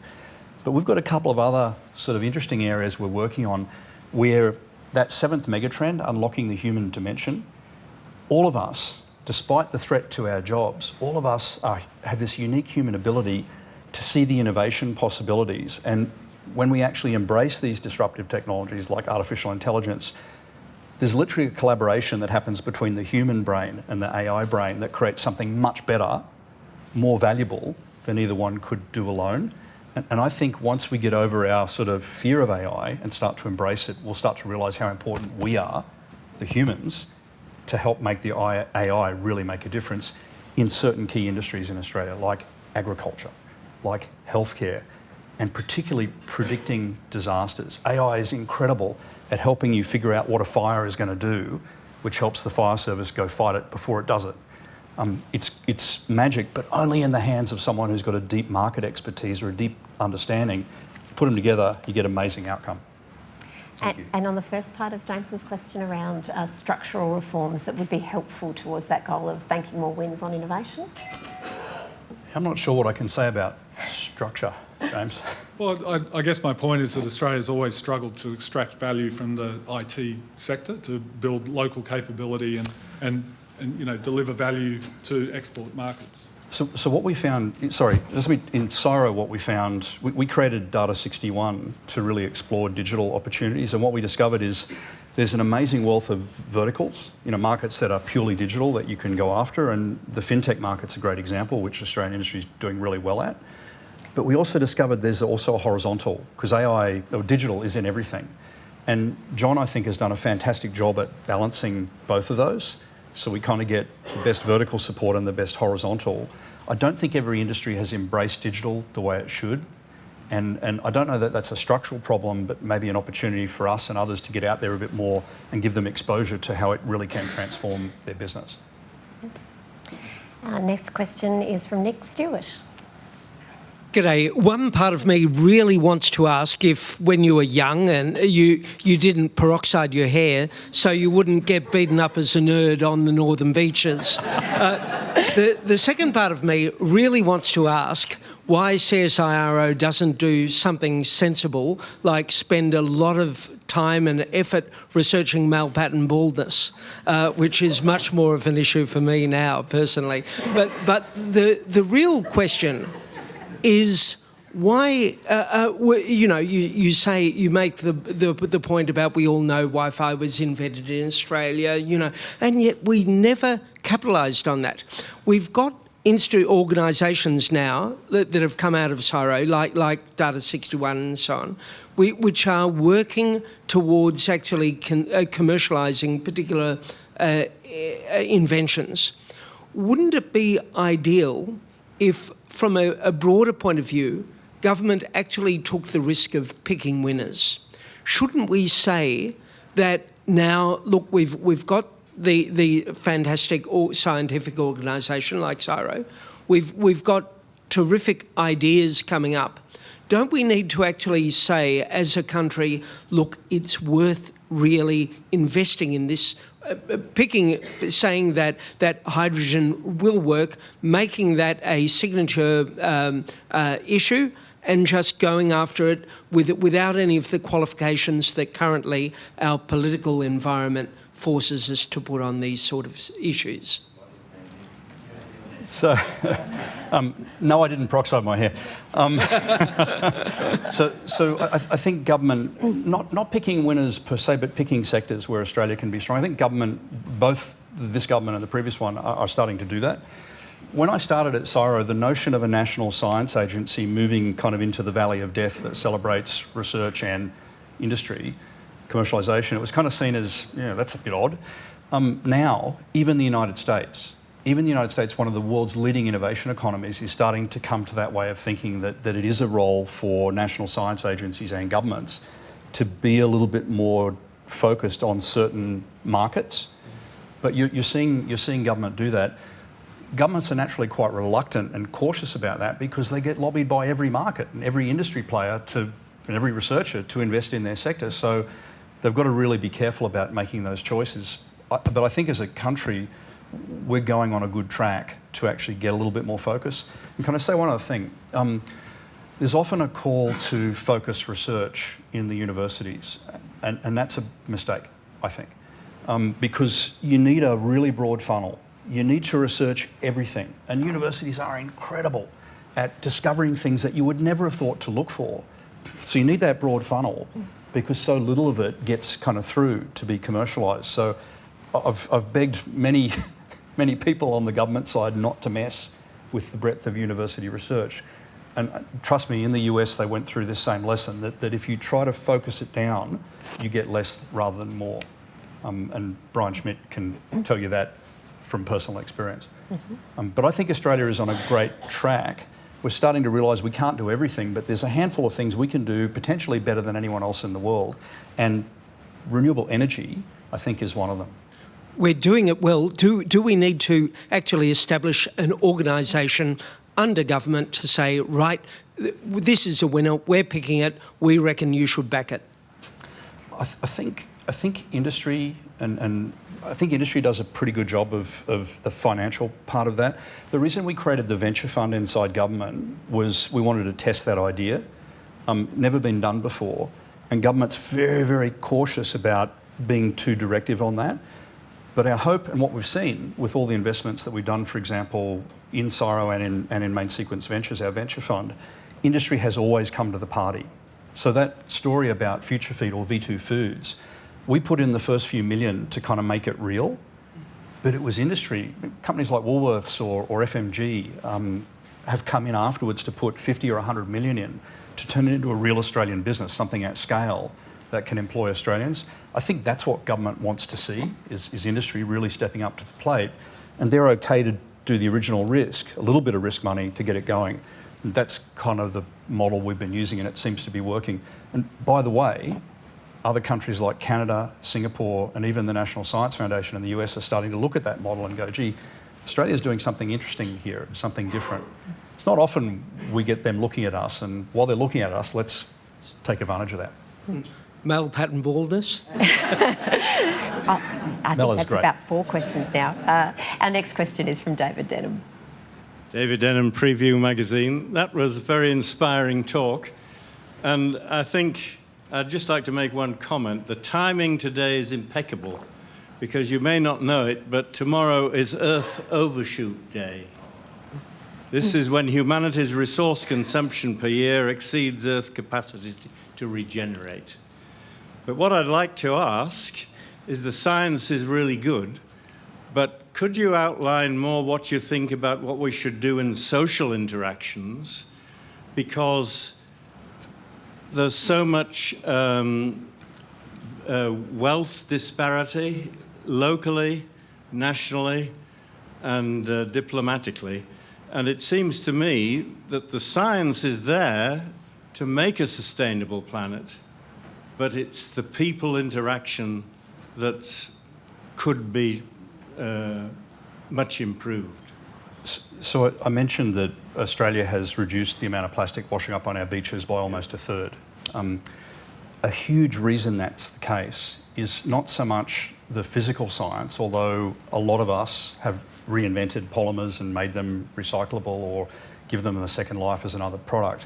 C: But we've got a couple of other sort of interesting areas we're working on where that seventh megatrend, unlocking the human dimension, all of us, despite the threat to our jobs, all of us have this unique human ability to see the innovation possibilities. And when we actually embrace these disruptive technologies like artificial intelligence, there's literally a collaboration that happens between the human brain and the AI brain that creates something much better, more valuable than either one could do alone. And I think once we get over our sort of fear of AI and start to embrace it, we'll start to realise how important we are, the humans, to help make the AI really make a difference in certain key industries in Australia, like agriculture, like healthcare, and particularly predicting disasters. AI is incredible at helping you figure out what a fire is going to do, which helps the fire service go fight it before it does it. It's magic, but only in the hands of someone who's got a deep market expertise or a deep understanding. Put them together, you get amazing outcome.
B: And on the first part of James's question around structural reforms that would be helpful towards that goal of banking more wins on innovation?
C: I'm not sure what I can say about structure, James.
F: Well, I guess my point is that Australia's always struggled to extract value from the IT sector to build local capability and deliver value to export markets.
C: So what we found, in CSIRO, what we found, we created Data 61 to really explore digital opportunities, and what we discovered is there's an amazing wealth of verticals, markets that are purely digital that you can go after, and the fintech market's a great example, which Australian industry is doing really well at. But we also discovered there's also a horizontal, because AI, or digital, is in everything. And John, I think, has done a fantastic job at balancing both of those. So we kind of get the best vertical support and the best horizontal. I don't think every industry has embraced digital the way it should. And I don't know that that's a structural problem, but maybe an opportunity for us and others to get out there a bit more and give them exposure to how it really can transform their business.
B: Our next question is from Nick Stewart.
G: G'day. One part of me really wants to ask if when you were young and you didn't peroxide your hair so you wouldn't get beaten up as a nerd on the northern beaches. The second part of me really wants to ask why CSIRO doesn't do something sensible, like spend a lot of time and effort researching male pattern baldness, which is much more of an issue for me now, personally. But the real question is why, you say, you make the point about we all know Wi-Fi was invented in Australia, and yet we never capitalised on that. We've got organisations now that have come out of CSIRO, like Data 61 and so on, which are working towards actually commercialising particular inventions. Wouldn't it be ideal if, from a broader point of view, government actually took the risk of picking winners? Shouldn't we say that now, look, we've got the fantastic scientific organisation like CSIRO, we've got terrific ideas coming up. Don't we need to actually say, as a country, look, it's worth really investing in this, saying that hydrogen will work, making that a signature issue, and just going after it without any of the qualifications that currently our political environment forces us to put on these sort of issues?
C: So, no, I didn't peroxide my hair. So I think government, not picking winners per se, but picking sectors where Australia can be strong. I think government, both this government and the previous one, are starting to do that. When I started at CSIRO, the notion of a national science agency moving kind of into the valley of death that celebrates research and industry, commercialisation, it was kind of seen as, that's a bit odd. Now, even the United States, one of the world's leading innovation economies, is starting to come to that way of thinking that it is a role for national science agencies and governments to be a little bit more focused on certain markets. But you're seeing government do that. Governments are naturally quite reluctant and cautious about that because they get lobbied by every market and every industry player and every researcher to invest in their sector. So they've got to really be careful about making those choices. But I think as a country, we're going on a good track to actually get a little bit more focus. And can I say one other thing? There's often a call to focus research in the universities, and that's a mistake, I think, because you need a really broad funnel. You need to research everything, and universities are incredible at discovering things that you would never have thought to look for. So you need that broad funnel because so little of it gets kind of through to be commercialised. So I've begged many people on the government side not to mess with the breadth of university research. And trust me, in the US, they went through this same lesson, that if you try to focus it down, you get less rather than more. And Brian Schmidt can tell you that from personal experience. But I think Australia is on a great track. We're starting to realise we can't do everything, but there's a handful of things we can do potentially better than anyone else in the world. And renewable energy, I think, is one of them.
G: We're doing it well. Do we need to actually establish an organisation under government to say, right, this is a winner, we're picking it, we reckon you should back it?
C: I think industry and I think industry does a pretty good job of the financial part of that. The reason we created the venture fund inside government was we wanted to test that idea. Never been done before, and government's very, very cautious about being too directive on that. But our hope and what we've seen with all the investments that we've done, for example, in CSIRO and in Main Sequence Ventures, our venture fund, industry has always come to the party. So that story about Future Feed or V2 Foods, we put in the first few million to kind of make it real, but it was industry. Companies like Woolworths or FMG have come in afterwards to put 50 or 100 million in to turn it into a real Australian business, something at scale that can employ Australians. I think that's what government wants to see, is industry really stepping up to the plate, and they're okay to do the original risk, a little bit of risk money to get it going. And that's kind of the model we've been using, and it seems to be working. And by the way, other countries like Canada, Singapore, and even the National Science Foundation in the US are starting to look at that model and go, gee, Australia's doing something interesting here, something different. It's not often we get them looking at us, and while they're looking at us, let's take advantage of that.
G: Male pattern baldness?
B: I think that's
C: great.
B: about 4 questions now. Our next question is from David Denham.
H: David Denham, Preview Magazine. That was a very inspiring talk. And I think I'd just like to make one comment. The timing today is impeccable, because you may not know it, but tomorrow is Earth Overshoot Day. This is when humanity's resource consumption per year exceeds Earth's capacity to regenerate. But what I'd like to ask is, the science is really good, but could you outline more what you think about what we should do in social interactions? Because there's so much wealth disparity, locally, nationally, and diplomatically. And it seems to me that the science is there to make a sustainable planet, but it's the people interaction that could be much improved.
C: So I mentioned that Australia has reduced the amount of plastic washing up on our beaches by almost a third. A huge reason that's the case is not so much the physical science, although a lot of us have reinvented polymers and made them recyclable or give them a second life as another product.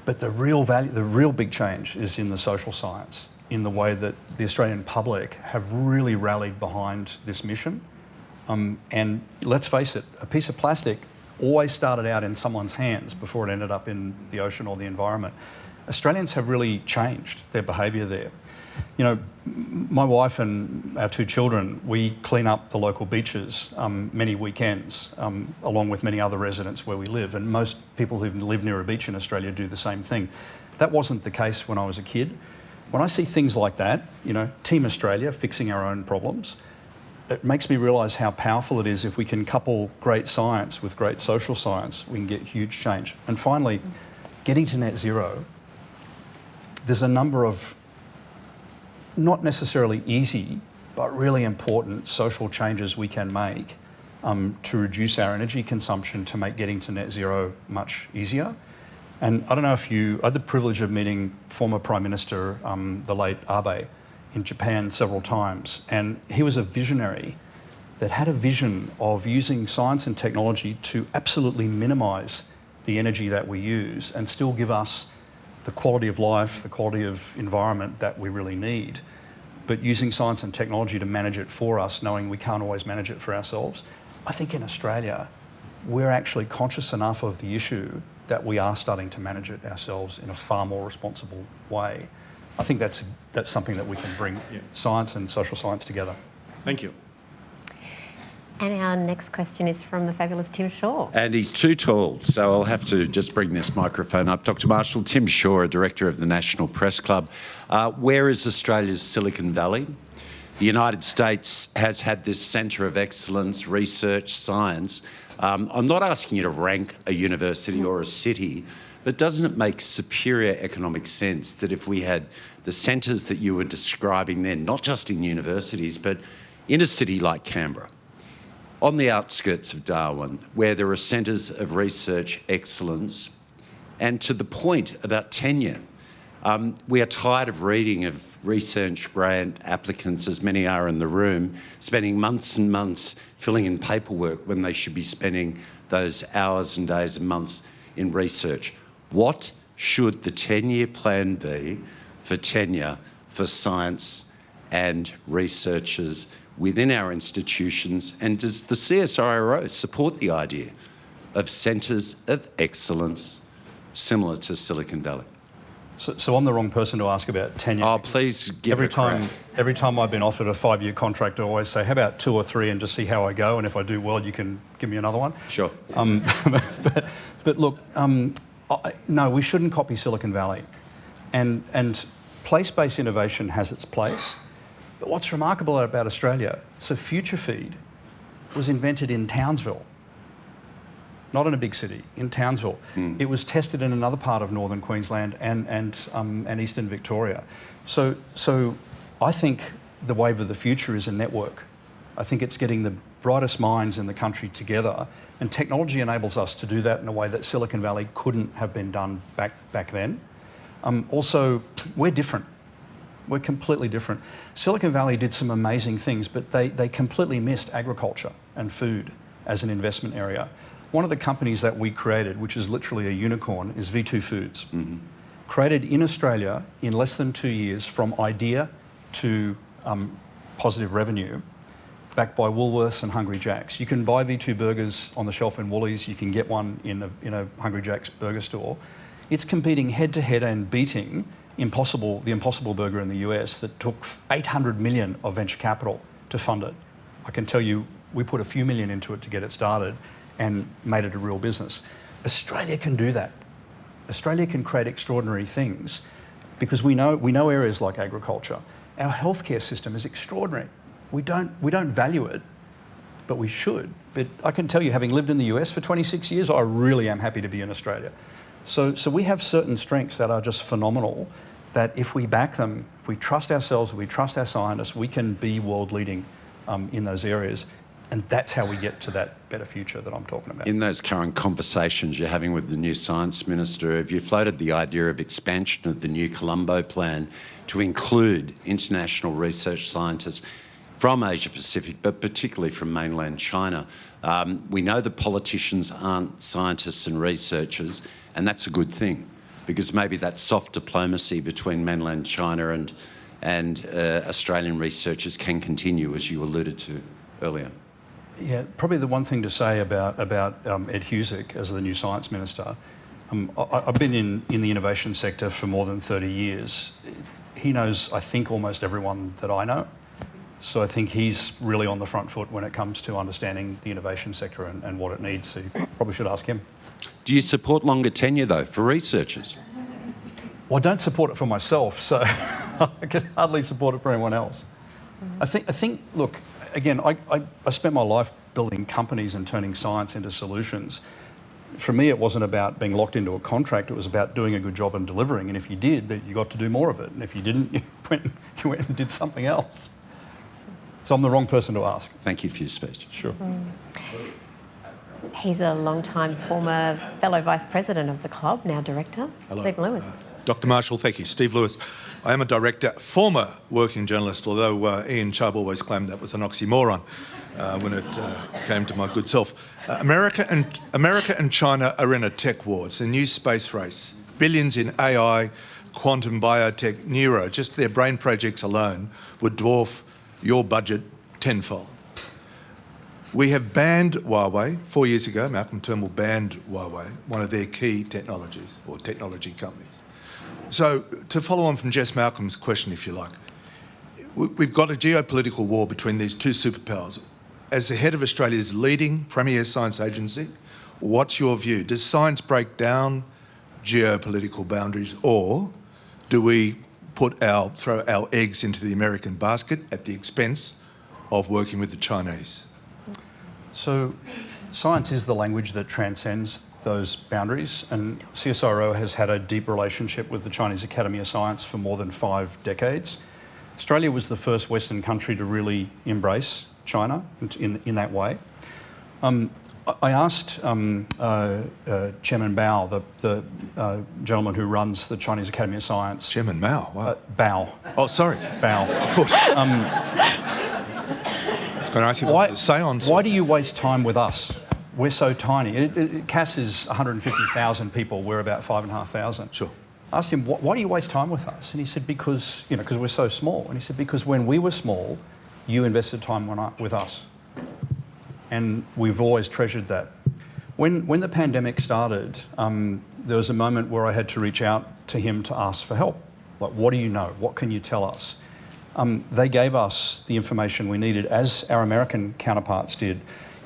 C: But the real value, the real big change is in the social science, in the way that the Australian public have really rallied behind this mission. And let's face it, a piece of plastic always started out in someone's hands before it ended up in the ocean or the environment. Australians have really changed their behaviour there. You know, my wife and our 2 children, we clean up the local beaches many weekends, along with many other residents where we live. And most people who live near a beach in Australia do the same thing. That wasn't the case when I was a kid. When I see things like that, you know, Team Australia fixing our own problems, it makes me realise how powerful it is if we can couple great science with great social science. We can get huge change. And finally, getting to net zero, there's a number of not necessarily easy, but really important social changes we can make to reduce our energy consumption to make getting to net zero much easier. And I don't know if I had the privilege of meeting former Prime Minister, the late Abe, in Japan several times. And he was a visionary that had a vision of using science and technology to absolutely minimise the energy that we use and still give us the quality of life, the quality of environment that we really need, but using science and technology to manage it for us, knowing we can't always manage it for ourselves. I think in Australia, we're actually conscious enough of the issue that we are starting to manage it ourselves in a far more responsible way. I think that's something that we can bring science and social science together.
H: Thank you.
B: And our next question is from the fabulous Tim Shaw.
I: And he's too tall, so I'll have to just bring this microphone up. Dr. Marshall, Tim Shaw, Director of the National Press Club. Where is Australia's Silicon Valley? The United States has had this centre of excellence, research, science. I'm not asking you to rank a university or a city, but doesn't it make superior economic sense that if we had the centres that you were describing then, not just in universities, but in a city like Canberra, on the outskirts of Darwin, where there are centres of research excellence, and to the point about tenure. We are tired of reading of research grant applicants, as many are in the room, spending months and months filling in paperwork when they should be spending those hours and days and months in research. What should the 10-year plan be for tenure for science and researchers within our institutions, and does the CSIRO support the idea of centres of excellence similar to Silicon Valley?
C: So I'm the wrong person to ask about tenure.
I: Oh, please give it a crack.
C: Every time I've been offered a 5-year contract, I always say, how about 2 or 3 and just see how I go, and if I do well, you can give me another one.
I: Sure.
C: But look, no, we shouldn't copy Silicon Valley. And place-based innovation has its place. But what's remarkable about Australia, so Future Feed was invented in Townsville, not in a big city, in Townsville. It was tested in another part of northern Queensland and eastern Victoria. So I think the wave of the future is a network. I think it's getting the brightest minds in the country together, and technology enables us to do that in a way that Silicon Valley couldn't have been done back then. Also, we're different. We're completely different. Silicon Valley did some amazing things, but they completely missed agriculture and food as an investment area. One of the companies that we created, which is literally a unicorn, is V2 Foods. Mm-hmm. Created in Australia in less than 2 years from idea to positive revenue, backed by Woolworths and Hungry Jack's. You can buy V2 burgers on the shelf in Woolies, you can get one in a Hungry Jack's burger store. It's competing head-to-head and beating the Impossible Burger in the US that took $800 million of venture capital to fund it. I can tell you, we put a few million into it to get it started and made it a real business. Australia can do that. Australia can create extraordinary things because we know areas like agriculture. Our healthcare system is extraordinary. We don't value it, but we should. But I can tell you, having lived in the US for 26 years, I really am happy to be in Australia. So we have certain strengths that are just phenomenal, that if we back them, if we trust ourselves, if we trust our scientists, we can be world leading in those areas. And that's how we get to that better future that I'm talking about.
I: In those current conversations you're having with the new Science Minister, have you floated the idea of expansion of the new Colombo plan to include international research scientists from Asia Pacific, but particularly from mainland China? We know that politicians aren't scientists and researchers, and that's a good thing, because maybe that soft diplomacy between mainland China and Australian researchers can continue, as you alluded to earlier.
C: Yeah, probably the one thing to say about Ed Husic as the new Science Minister, I've been in the innovation sector for more than 30 years. He knows, I think, almost everyone that I know. So I think he's really on the front foot when it comes to understanding the innovation sector and what it needs. So you probably should ask him.
I: Do you support longer tenure, though, for researchers?
C: Well, I don't support it for myself, so I can hardly support it for anyone else. I think. Look, again, I spent my life building companies and turning science into solutions. For me, it wasn't about being locked into a contract. It was about doing a good job and delivering. And if you did, then you got to do more of it. And if you didn't, you went and did something else. So I'm the wrong person to ask.
I: Thank you for your speech.
C: Sure.
B: He's a long-time former fellow vice president of the club, now director.
J: Hello.
B: Steve Lewis.
J: Dr. Marshall, thank you. Steve Lewis. I am a director, former working journalist, although Ian Chubb always claimed that was an oxymoron when it came to my good self. America and China are in a tech war. It's a new space race. Billions in AI, quantum, biotech, neuro, just their brain projects alone would dwarf your budget tenfold. We have banned Huawei. 4 years ago, Malcolm Turnbull banned Huawei, one of their key technologies or technology companies. So to follow on from Jess Malcolm's question, if you like, we've got a geopolitical war between these two superpowers. As the head of Australia's leading premier science agency, what's your view? Does science break down geopolitical boundaries, or do we throw our eggs into the American basket at the expense of working with the Chinese?
C: So science is the language that transcends those boundaries, and CSIRO has had a deep relationship with the Chinese Academy of Science for more than 5 decades. Australia was the first Western country to really embrace China in that way. I asked Chairman Bao, the gentleman who runs the Chinese Academy of Science.
J: Chairman Mao? Wow.
C: Bao.
J: Oh, sorry.
C: Bao.
J: Of course. I was going to ask you what to say on.
C: Why do you waste time with us? We're so tiny. CAS is 150,000 people. We're about 5,500.
J: Sure.
C: I asked him, why do you waste time with us? And he said, because we're so small. And he said, because when we were small, you invested time with us. And we've always treasured that. When the pandemic started, there was a moment where I had to reach out to him to ask for help. Like, what do you know? What can you tell us? They gave us the information we needed, as our American counterparts did.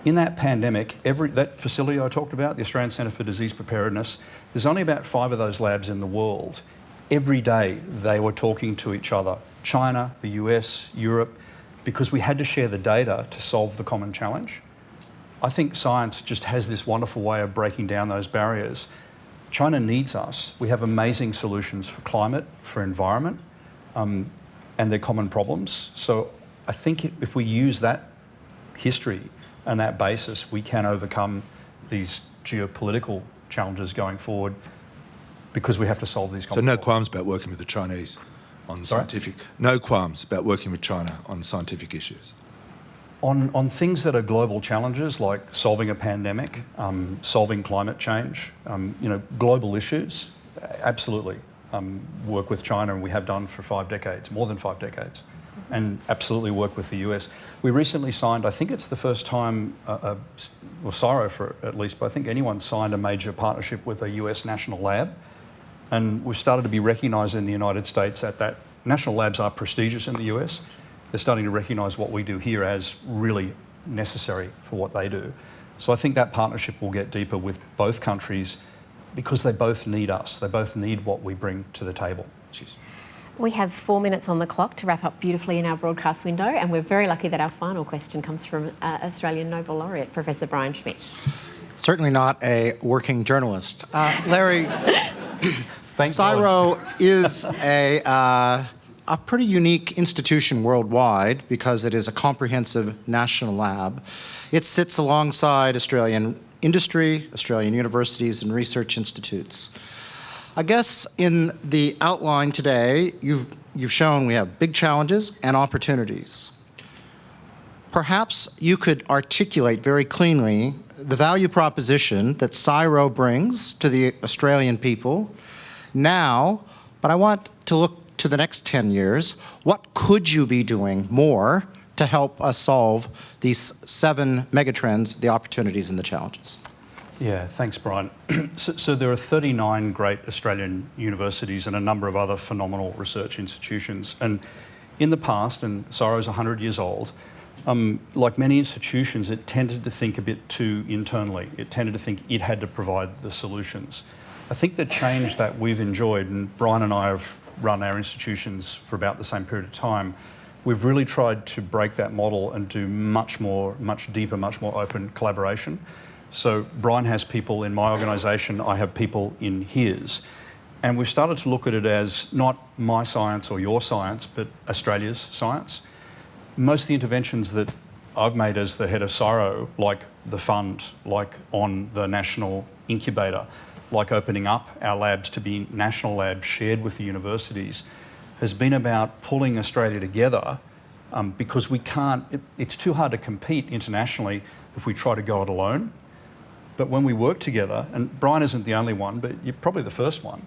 C: In that pandemic, that facility I talked about, the Australian Centre for Disease Preparedness, there's only about 5 of those labs in the world. Every day they were talking to each other, China, the US, Europe, because we had to share the data to solve the common challenge. I think science just has this wonderful way of breaking down those barriers. China needs us. We have amazing solutions for climate, for environment, and their common problems. So I think if we use that history and that basis, we can overcome these geopolitical challenges going forward because we have to solve these
J: So
C: complex
J: no
C: problems.
J: qualms about working with the Chinese on scientific... No qualms about working with China on scientific issues?
C: On things that are global challenges like solving a pandemic, solving climate change, global issues, absolutely work with China, and we have done for 5 decades, more than 5 decades, and absolutely work with the US. We recently signed, I think it's the first time, well, CSIRO for at least, but I think anyone signed a major partnership with a US national lab, and we've started to be recognised in the United States at that. National labs are prestigious in the US. They're starting to recognise what we do here as really necessary for what they do. So I think that partnership will get deeper with both countries because they both need us. They both need what we bring to the table.
J: Cheers.
B: We have 4 minutes on the clock to wrap up beautifully in our broadcast window, and we're very lucky that our final question comes from Australian Nobel laureate, Professor Brian Schmidt.
K: Certainly not a working journalist. Larry,
C: Thank
K: CSIRO
C: God.
K: is a pretty unique institution worldwide because it is a comprehensive national lab. It sits alongside Australian industry, Australian universities and research institutes. I guess in the outline today, you've shown we have big challenges and opportunities. Perhaps you could articulate very cleanly the value proposition that CSIRO brings to the Australian people now, but I want to look to the next 10 years. What could you be doing more to help us solve these 7 megatrends, the opportunities and the challenges?
C: Yeah, thanks, Brian. So there are 39 great Australian universities and a number of other phenomenal research institutions. And in the past, and CSIRO is 100 years old, like many institutions, it tended to think a bit too internally. It tended to think it had to provide the solutions. I think the change that we've enjoyed, and Brian and I have run our institutions for about the same period of time, we've really tried to break that model and do much more, much deeper, much more open collaboration. So Brian has people in my organisation, I have people in his, and we've started to look at it as not my science or your science, but Australia's science. Most of the interventions that I've made as the head of CSIRO, like the fund, like on the national incubator, like opening up our labs to be national labs shared with the universities, has been about pulling Australia together because we can't, it's too hard to compete internationally if we try to go it alone. But when we work together, and Brian isn't the only one, but you're probably the first one,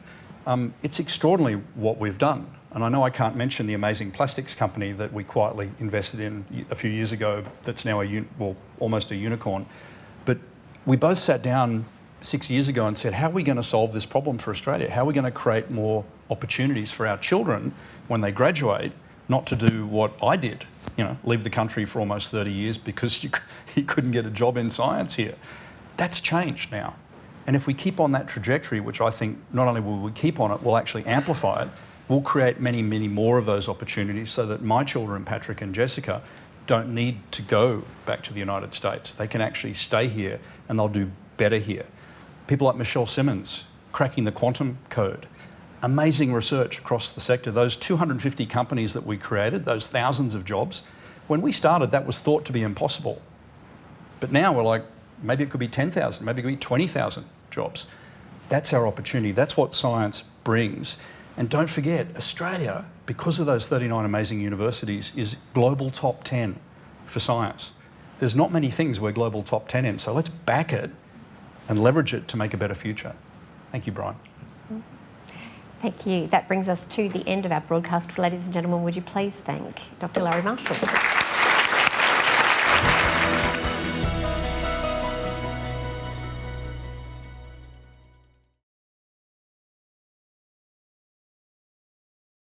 C: it's extraordinary what we've done. And I know I can't mention the amazing plastics company that we quietly invested in a few years ago that's now almost a unicorn. But we both sat down 6 years ago and said, how are we going to solve this problem for Australia? How are we going to create more opportunities for our children when they graduate, not to do what I did, leave the country for almost 30 years because you couldn't get a job in science here. That's changed now. And if we keep on that trajectory, which I think not only will we keep on it, we'll actually amplify it, we'll create many, many more of those opportunities so that my children, Patrick and Jessica, don't need to go back to the United States. They can actually stay here and they'll do better here. People like Michelle Simmons, cracking the quantum code. Amazing research across the sector. Those 250 companies that we created, those thousands of jobs, when we started, that was thought to be impossible. But now we're like, maybe it could be 10,000, maybe it could be 20,000 jobs. That's our opportunity. That's what science brings. And don't forget, Australia, because of those 39 amazing universities, is global top 10 for science. There's not many things we're global top 10 in, so let's back it and leverage it to make a better future. Thank you, Brian.
B: Thank you. That brings us to the end of our broadcast. Ladies and gentlemen, would you please thank Dr. Larry Marshall.